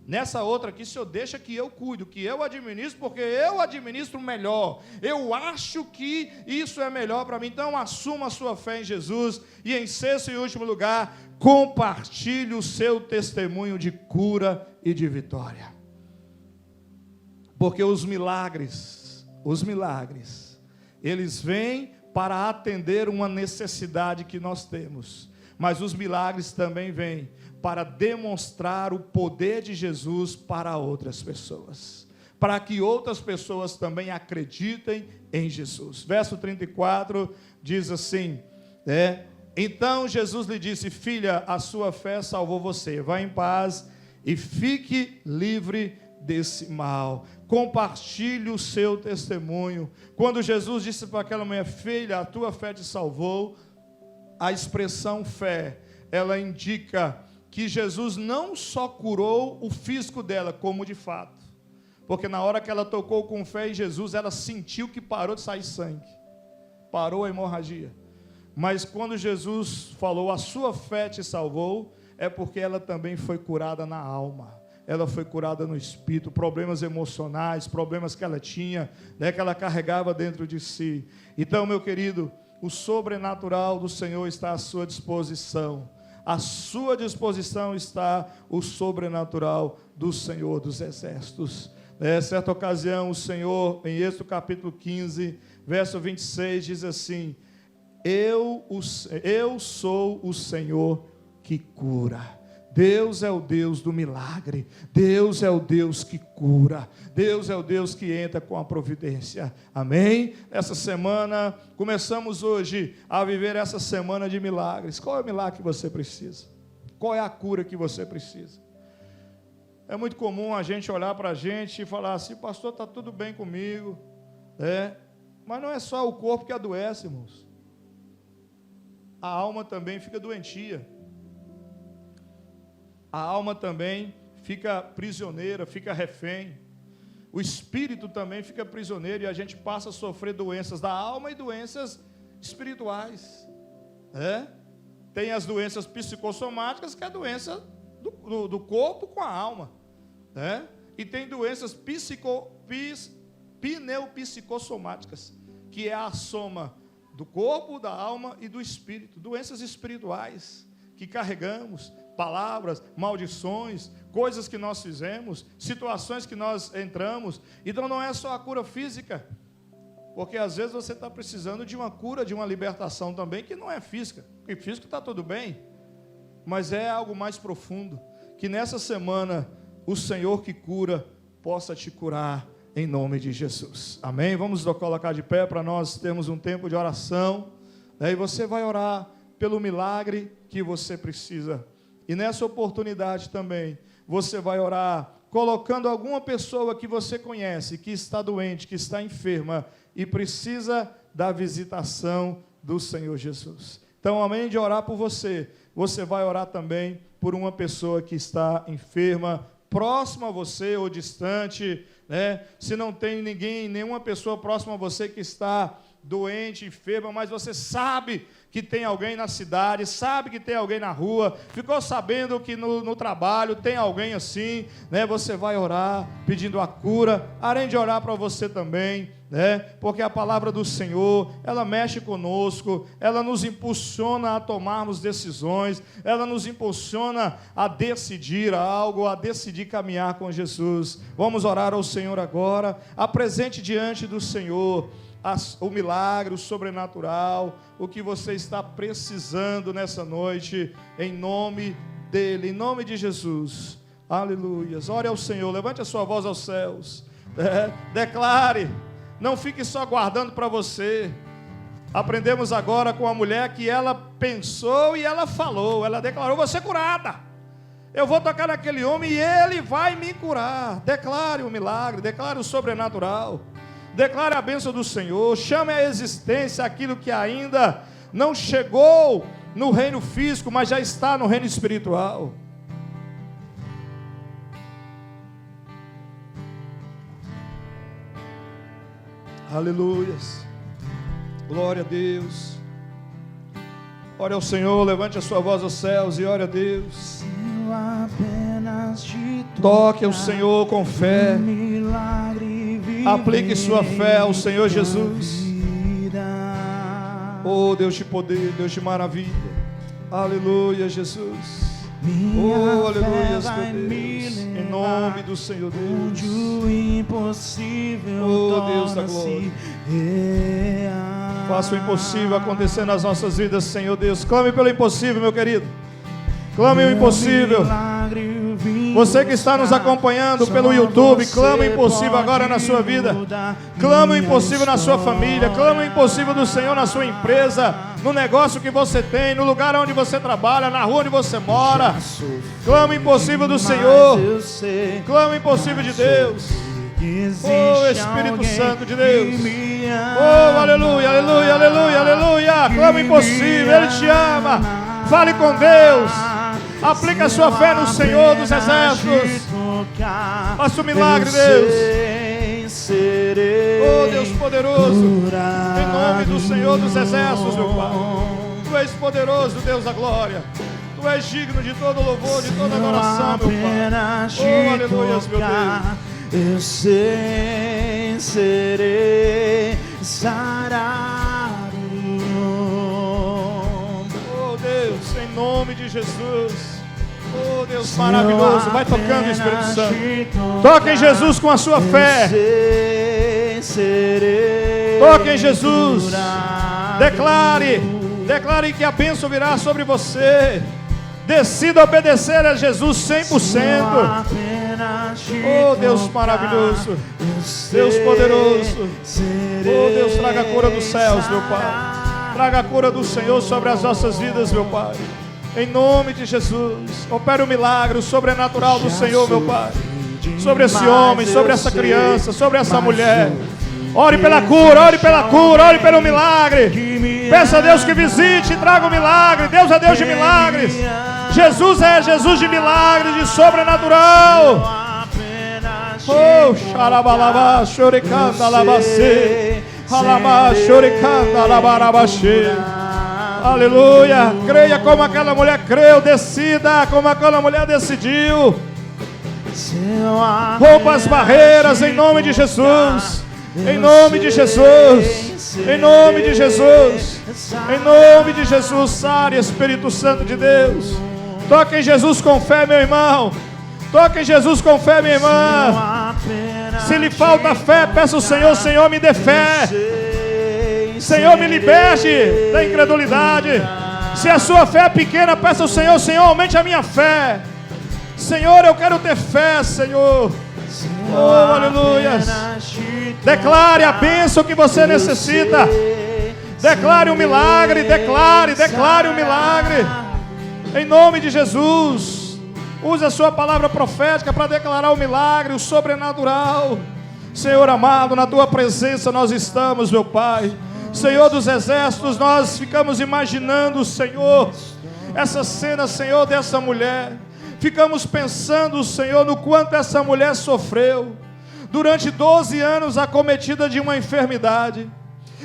nessa outra aqui o Senhor deixa que eu cuido, que eu administro, porque eu administro melhor, eu acho que isso é melhor para mim. Então assuma a sua fé em Jesus. E em sexto e último lugar, compartilhe o seu testemunho de cura e de vitória, porque os milagres, eles vêm para atender uma necessidade que nós temos, mas os milagres também vêm para demonstrar o poder de Jesus para outras pessoas, para que outras pessoas também acreditem em Jesus. Verso 34 diz assim, então Jesus lhe disse: filha, a sua fé salvou você, vá em paz e fique livre desse mal. Compartilhe o seu testemunho. Quando Jesus disse para aquela mulher: filha, a tua fé te salvou, a expressão fé, ela indica que Jesus não só curou o físico dela, como de fato, porque na hora que ela tocou com fé em Jesus, ela sentiu que parou de sair sangue, parou a hemorragia. Mas quando Jesus falou: a sua fé te salvou, é porque ela também foi curada na alma, ela foi curada no espírito, problemas emocionais, problemas que ela tinha, né, que ela carregava dentro de si. Então, meu querido, o sobrenatural do Senhor está à sua disposição. À sua disposição está o sobrenatural do Senhor dos exércitos. Certa ocasião, o Senhor, em Êxodo capítulo 15, verso 26, diz assim: eu sou o Senhor que cura. Deus é o Deus do milagre, Deus é o Deus que cura, Deus é o Deus que entra com a providência, amém? Essa semana, começamos hoje a viver essa semana de milagres. Qual é o milagre que você precisa? Qual é a cura que você precisa? É muito comum a gente olhar para a gente e falar assim: pastor, está tudo bem comigo, mas não é só o corpo que adoece, irmãos, a alma também fica doentia. A alma também fica prisioneira, fica refém. O espírito também fica prisioneiro e a gente passa a sofrer doenças da alma e doenças espirituais. Tem as doenças psicossomáticas, que é a doença do corpo com a alma. E tem doenças pneupsicossomáticas, que é a soma do corpo, da alma e do espírito. Doenças espirituais que carregamos. Palavras, maldições, coisas que nós fizemos, situações que nós entramos. Então não é só a cura física, porque às vezes você está precisando de uma cura, de uma libertação também, que não é física, porque físico está tudo bem, mas é algo mais profundo. Que nessa semana o Senhor que cura possa te curar em nome de Jesus, amém? Vamos colocar de pé para nós termos um tempo de oração, e você vai orar pelo milagre que você precisa. E nessa oportunidade também, você vai orar colocando alguma pessoa que você conhece, que está doente, que está enferma e precisa da visitação do Senhor Jesus. Então, além de orar por você, você vai orar também por uma pessoa que está enferma, próxima a você ou distante, Se não tem ninguém, nenhuma pessoa próxima a você que está doente, enferma, mas você sabe que tem alguém na cidade, sabe que tem alguém na rua, ficou sabendo que no trabalho tem alguém assim, Você vai orar pedindo a cura, além de orar para você também, Porque a palavra do Senhor, ela mexe conosco, ela nos impulsiona a tomarmos decisões, ela nos impulsiona a decidir algo, a decidir caminhar com Jesus. Vamos orar ao Senhor agora, apresente diante do Senhor o milagre, o sobrenatural, o que você está precisando nessa noite, em nome dEle, em nome de Jesus, aleluias. Ore ao Senhor, levante a sua voz aos céus, declare, não fique só guardando para você. Aprendemos agora com a mulher que ela pensou e ela falou, ela declarou: você é curada, eu vou tocar naquele homem e ele vai me curar. Declare o milagre, declare o sobrenatural. Declare a bênção do Senhor, chame à existência aquilo que ainda não chegou no reino físico, mas já está no reino espiritual. Aleluias, glória a Deus. Ore ao Senhor, levante a sua voz aos céus e ore a Deus. Toque ao Senhor com fé. Aplique sua fé ao Senhor Jesus. Oh, Deus de poder, Deus de maravilha. Aleluia, Jesus. Oh, aleluia, meu Deus. Em nome do Senhor Deus. Oh, Deus da glória. Faça o impossível acontecer nas nossas vidas, Senhor Deus. Clame pelo impossível, meu querido. Clame o impossível. Você que está nos acompanhando pelo YouTube, clama o impossível agora na sua vida. Clama o impossível na sua família. Clama o impossível do Senhor na sua empresa, no negócio que você tem, no lugar onde você trabalha, na rua onde você mora. Clama o impossível do Senhor. Clama o impossível de Deus. Oh, Espírito Santo de Deus. Oh, aleluia, aleluia, aleluia, aleluia. Clama o impossível, Ele te ama. Fale com Deus. Aplique a sua fé no Senhor dos exércitos. Faça o milagre, Deus. Oh, Deus poderoso, em nome do Senhor dos exércitos, meu Pai. Tu és poderoso, Deus da glória. Tu és digno de todo louvor, de toda adoração, meu Pai. Oh, aleluia, meu tocar, eu sei, serei sarado. Oh Deus, em nome de Jesus. Oh Deus maravilhoso, vai tocando, Espírito Santo. Toque em Jesus com a sua fé. Toque em Jesus. Declare que a bênção virá sobre você. Decida obedecer a Jesus 100%. Oh Deus maravilhoso, Deus poderoso. Oh Deus, traga a cura dos céus, meu Pai. Traga a cura do Senhor sobre as nossas vidas, meu Pai. Em nome de Jesus, opere o milagre, o sobrenatural do Senhor, meu Pai. Sobre esse homem, sobre essa criança, sobre essa mulher. Ore pela cura, ore pela cura, ore pelo milagre. Peça a Deus que visite e traga o milagre. Deus é Deus de milagres. Jesus é Jesus de milagres, de sobrenatural. Oh, xarabalabá, xoricanda, labacê. Alabá, xoricanda, labarabaxê. Aleluia. Creia como aquela mulher creu. Decida como aquela mulher decidiu. Rompa as barreiras em nome de Jesus. Em nome de Jesus. Em nome de Jesus. Em nome de Jesus. Sare, Espírito Santo de Deus. Toque em Jesus com fé, meu irmão. Toque em Jesus com fé, minha irmã. Se lhe falta fé, peça ao Senhor: Senhor, me dê fé. Senhor, me liberte da incredulidade. Se a sua fé é pequena, peça ao Senhor: Senhor, aumente a minha fé. Senhor, eu quero ter fé, Senhor. Oh, aleluia. Declare a bênção que você necessita. Declare o milagre. Declare o milagre. Em nome de Jesus. Use a sua palavra profética para declarar o milagre, o sobrenatural. Senhor amado, na tua presença nós estamos, meu Pai. Senhor dos exércitos, nós ficamos imaginando, Senhor, essa cena, Senhor, dessa mulher. Ficamos pensando, Senhor, no quanto essa mulher sofreu durante 12 anos acometida de uma enfermidade.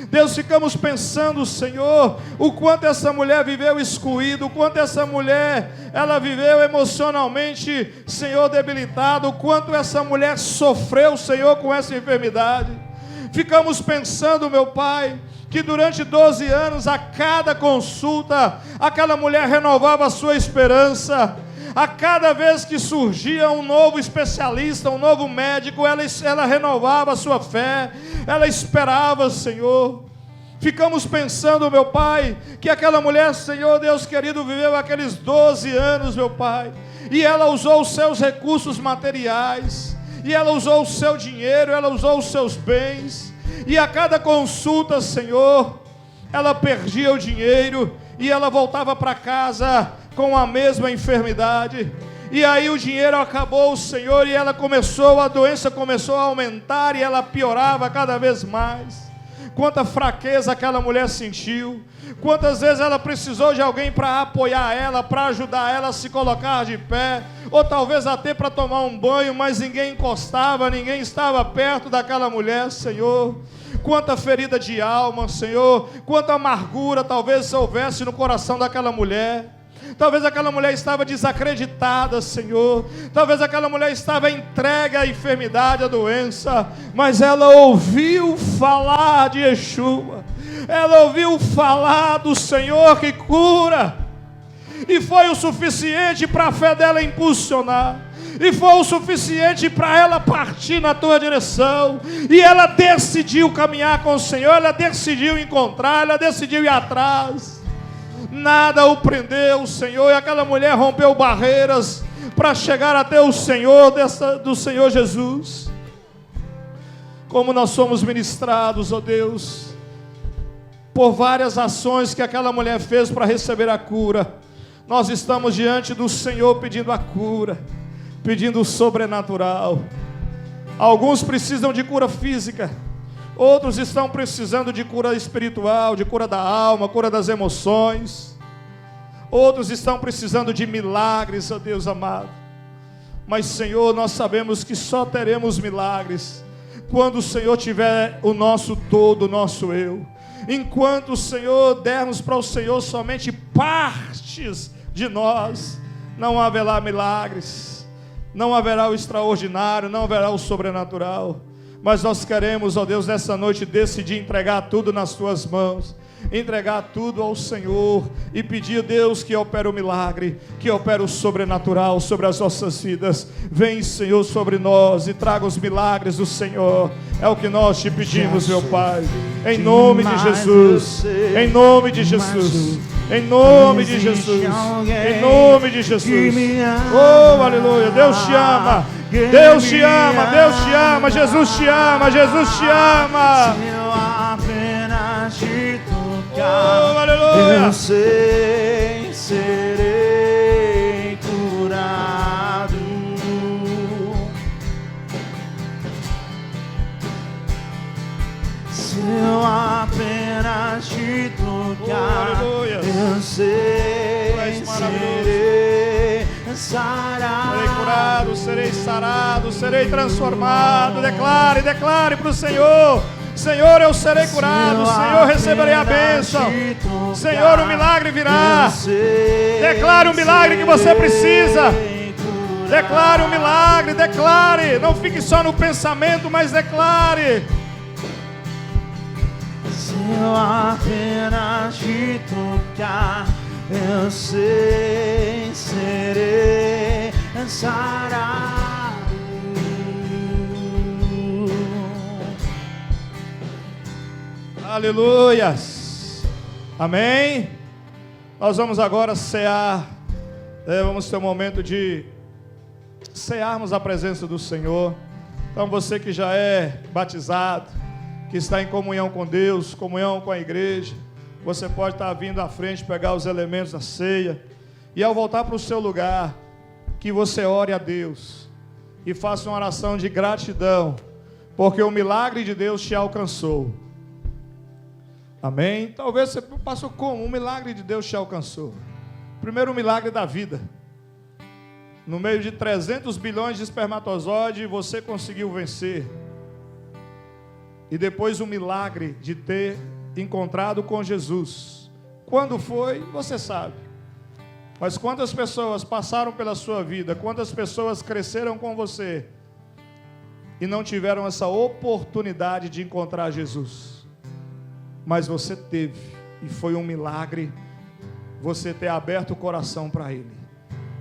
Deus, ficamos pensando, Senhor, o quanto essa mulher viveu excluída, o quanto essa mulher, ela viveu emocionalmente, Senhor, debilitada, o quanto essa mulher sofreu, Senhor, com essa enfermidade. Ficamos pensando, meu Pai, que durante 12 anos, a cada consulta, aquela mulher renovava a sua esperança. A cada vez que surgia um novo especialista, um novo médico, ela renovava a sua fé, ela esperava, Senhor. Ficamos pensando, meu Pai, que aquela mulher, Senhor Deus querido, viveu aqueles 12 anos, meu Pai, e ela usou os seus recursos materiais, e ela usou o seu dinheiro, ela usou os seus bens, e a cada consulta, Senhor, ela perdia o dinheiro, e ela voltava para casa com a mesma enfermidade. E aí o dinheiro acabou, Senhor, e a doença começou a aumentar, e ela piorava cada vez mais. Quanta fraqueza aquela mulher sentiu. Quantas vezes ela precisou de alguém para apoiar ela, para ajudar ela a se colocar de pé, ou talvez até para tomar um banho, mas ninguém encostava, ninguém estava perto daquela mulher, Senhor. Quanta ferida de alma, Senhor. Quanta amargura talvez houvesse no coração daquela mulher. Talvez aquela mulher estava desacreditada, Senhor. Talvez aquela mulher estava entregue à enfermidade, à doença. Mas ela ouviu falar de Yeshua. Ela ouviu falar do Senhor que cura. E foi o suficiente para a fé dela impulsionar. E foi o suficiente para ela partir na tua direção. E ela decidiu caminhar com o Senhor. Ela decidiu encontrar. Ela decidiu ir atrás. Nada o prendeu, Senhor, e aquela mulher rompeu barreiras para chegar até o Senhor, do Senhor Jesus. Como nós somos ministrados, ó Deus, por várias ações que aquela mulher fez para receber a cura. Nós estamos diante do Senhor pedindo a cura, pedindo o sobrenatural. Alguns precisam de cura física. Outros estão precisando de cura espiritual, de cura da alma, cura das emoções. Outros estão precisando de milagres, ó Deus amado. Mas, Senhor, nós sabemos que só teremos milagres quando o Senhor tiver o nosso todo, o nosso eu. Enquanto o Senhor dermos para o Senhor somente partes de nós, não haverá milagres. não haverá o extraordinário, não haverá o sobrenatural. Mas nós queremos, ó Deus, nessa noite decidir entregar tudo nas tuas mãos, entregar tudo ao Senhor e pedir, Deus, que opere o milagre, que opere o sobrenatural sobre as nossas vidas. Vem, Senhor, sobre nós e traga os milagres do Senhor. É o que nós te pedimos, meu Pai, em nome de Jesus, em nome de Jesus, em nome de Jesus, em nome de Jesus. Oh, aleluia. Deus te ama, Deus te ama, Deus te ama, Jesus te ama, Jesus te ama. Oh, aleluia. Eu sei, serei curado. Se eu apenas te tocar, eu sei, serei sarado. Serei curado, serei sarado, serei transformado. Declare, declare para o Senhor. Senhor, eu serei curado. Senhor, receberei a bênção. Senhor, o milagre virá. Declare o milagre que você precisa. Declare o milagre, declare. Não fique só no pensamento, mas declare. Se eu apenas te tocar, eu sei, serei sarado. Aleluias, amém. Nós vamos agora cear, vamos ter um momento de cearmos a presença do Senhor. Então você que já é batizado, que está em comunhão com Deus, comunhão com a igreja, você pode estar vindo à frente, pegar os elementos da ceia, e ao voltar para o seu lugar, que você ore a Deus, e faça uma oração de gratidão, porque o milagre de Deus te alcançou. Amém? Talvez você passou como? Um milagre de Deus te alcançou. Primeiro, o milagre da vida. No meio de 300 bilhões de espermatozoides, você conseguiu vencer. E depois o milagre de ter encontrado com Jesus. Quando foi, você sabe. Mas quantas pessoas passaram pela sua vida, quantas pessoas cresceram com você e não tiveram essa oportunidade de encontrar Jesus? Mas você teve, e foi um milagre você ter aberto o coração para Ele.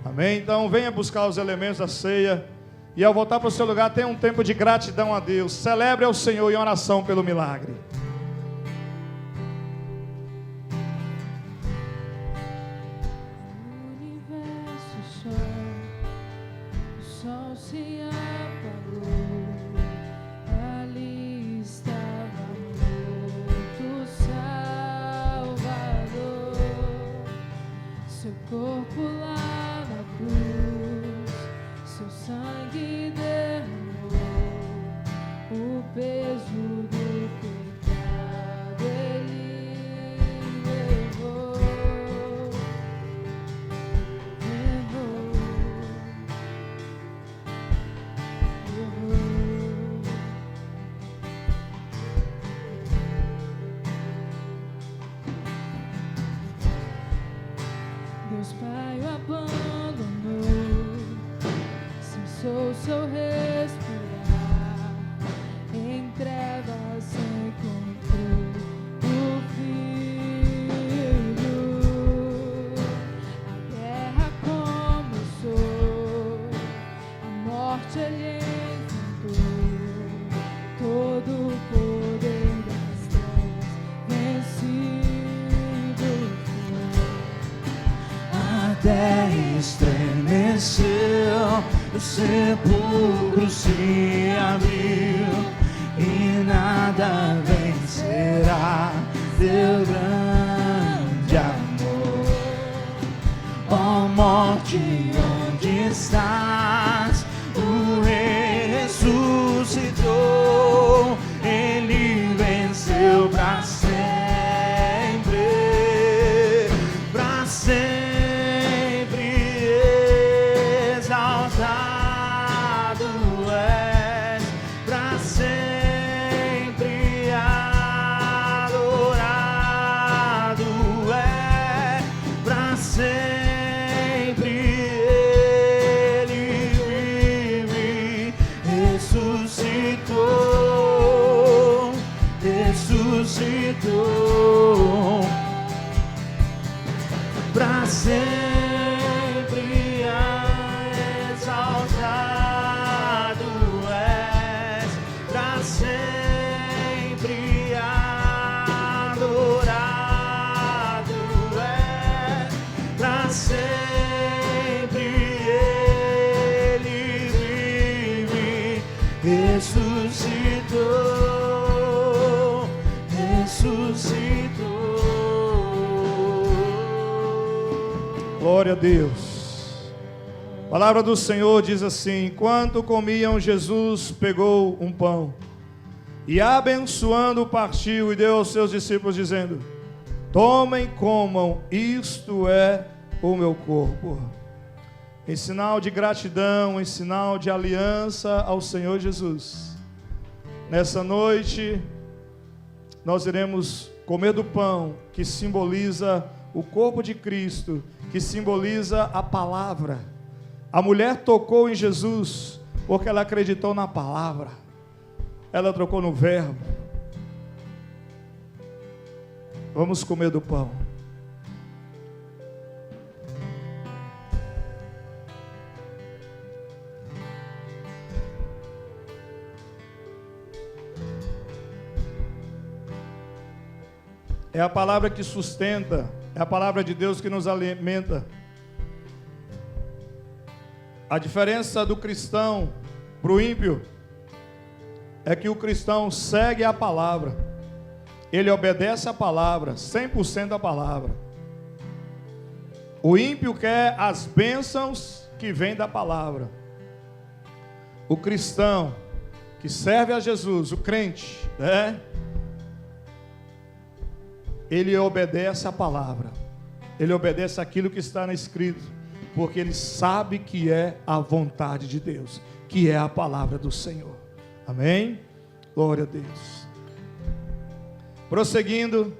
Amém? Então venha buscar os elementos da ceia, e ao voltar para o seu lugar, tenha um tempo de gratidão a Deus. Celebre ao Senhor em oração pelo milagre. Corpo lá na cruz, seu sangue derramou, o peso do pecado Ele levou. Deus Pai o abandonou, cessou seu respirar, em trevas encontrou o Filho. A guerra começou, a morte Ele enfrentou, todo o poder das trevas vencido. A terra estremeceu, o sepulcro se abriu e nada vencerá teu grande amor. Ó morte, onde estás? O Rei ressuscitou, Ele venceu para sempre. Exaltado é ressuscitou, pra sempre exaltado és, pra sempre adorado és, pra sempre ele vive, ressuscitou, ressuscitou. Glória a Deus. A palavra do Senhor diz assim: enquanto comiam, Jesus pegou um pão e abençoando partiu e deu aos seus discípulos dizendo: tomem, comam, isto é o meu corpo. Em sinal de gratidão, em sinal de aliança ao Senhor Jesus, nessa noite nós iremos comer do pão que simboliza o corpo de Cristo, que simboliza a palavra. A mulher tocou em Jesus porque ela acreditou na palavra, ela trocou no verbo. Vamos comer do pão. É a palavra que sustenta, é a palavra de Deus que nos alimenta. A diferença do cristão para o ímpio é que o cristão segue a palavra, ele obedece a palavra, 100% a palavra. O ímpio quer as bênçãos que vêm da palavra. O cristão que serve a Jesus, o crente, né? Ele obedece a palavra, ele obedece aquilo que está escrito, porque ele sabe que é a vontade de Deus, que é a palavra do Senhor. Amém? Glória a Deus. Prosseguindo,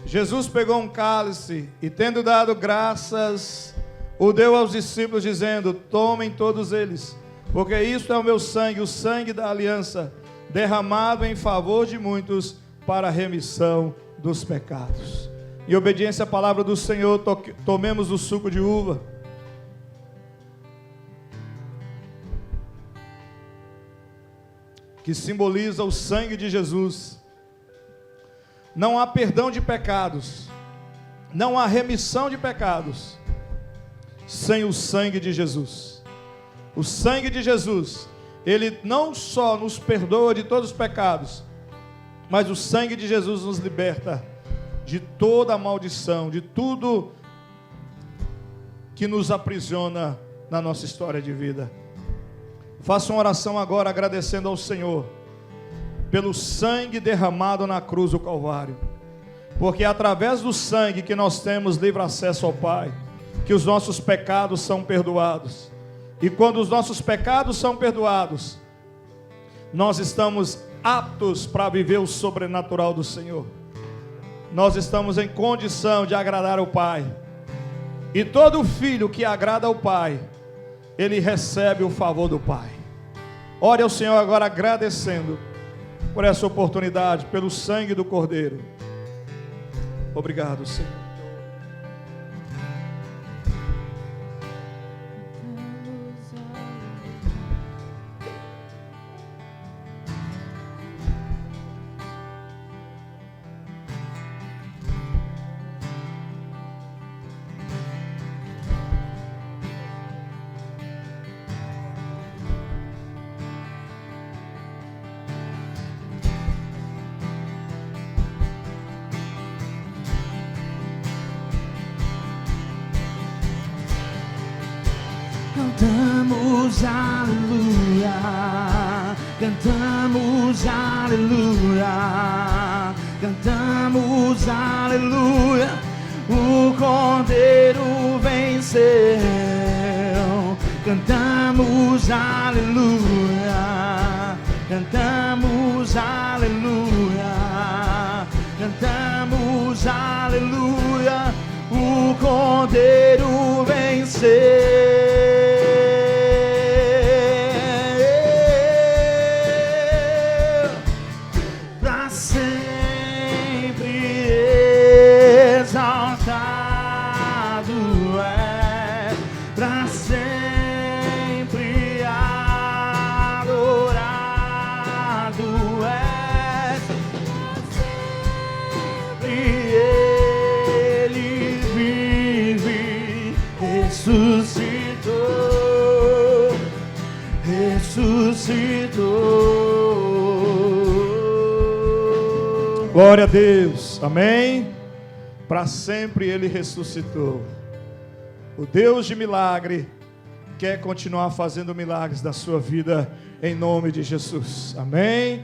Jesus pegou um cálice e, tendo dado graças, o deu aos discípulos, dizendo: tomem todos eles, porque isto é o meu sangue, o sangue da aliança, derramado em favor de muitos para a remissão dos pecados. Em obediência à palavra do Senhor, tomemos o suco de uva. Que simboliza o sangue de Jesus. Não há perdão de pecados, não há remissão de pecados sem o sangue de Jesus. O sangue de Jesus, ele não só nos perdoa de todos os pecados, mas o sangue de Jesus nos liberta de toda a maldição, de tudo que nos aprisiona na nossa história de vida. Faça uma oração agora agradecendo ao Senhor pelo sangue derramado na cruz do Calvário, porque é através do sangue que nós temos livre acesso ao Pai, que os nossos pecados são perdoados. E quando os nossos pecados são perdoados, nós estamos aptos para viver o sobrenatural do Senhor. Nós estamos em condição de agradar ao Pai. E todo filho que agrada ao Pai, ele recebe o favor do Pai. Ore ao Senhor agora agradecendo por essa oportunidade, pelo sangue do Cordeiro. Obrigado, Senhor. Cantamos aleluia, cantamos aleluia, cantamos aleluia, o Cordeiro venceu. Cantamos aleluia, cantamos aleluia, cantamos aleluia, o Cordeiro venceu. Pra sempre ressuscitou. Glória a Deus, amém? Para sempre Ele ressuscitou. O Deus de milagre quer continuar fazendo milagres na sua vida, em nome de Jesus, amém?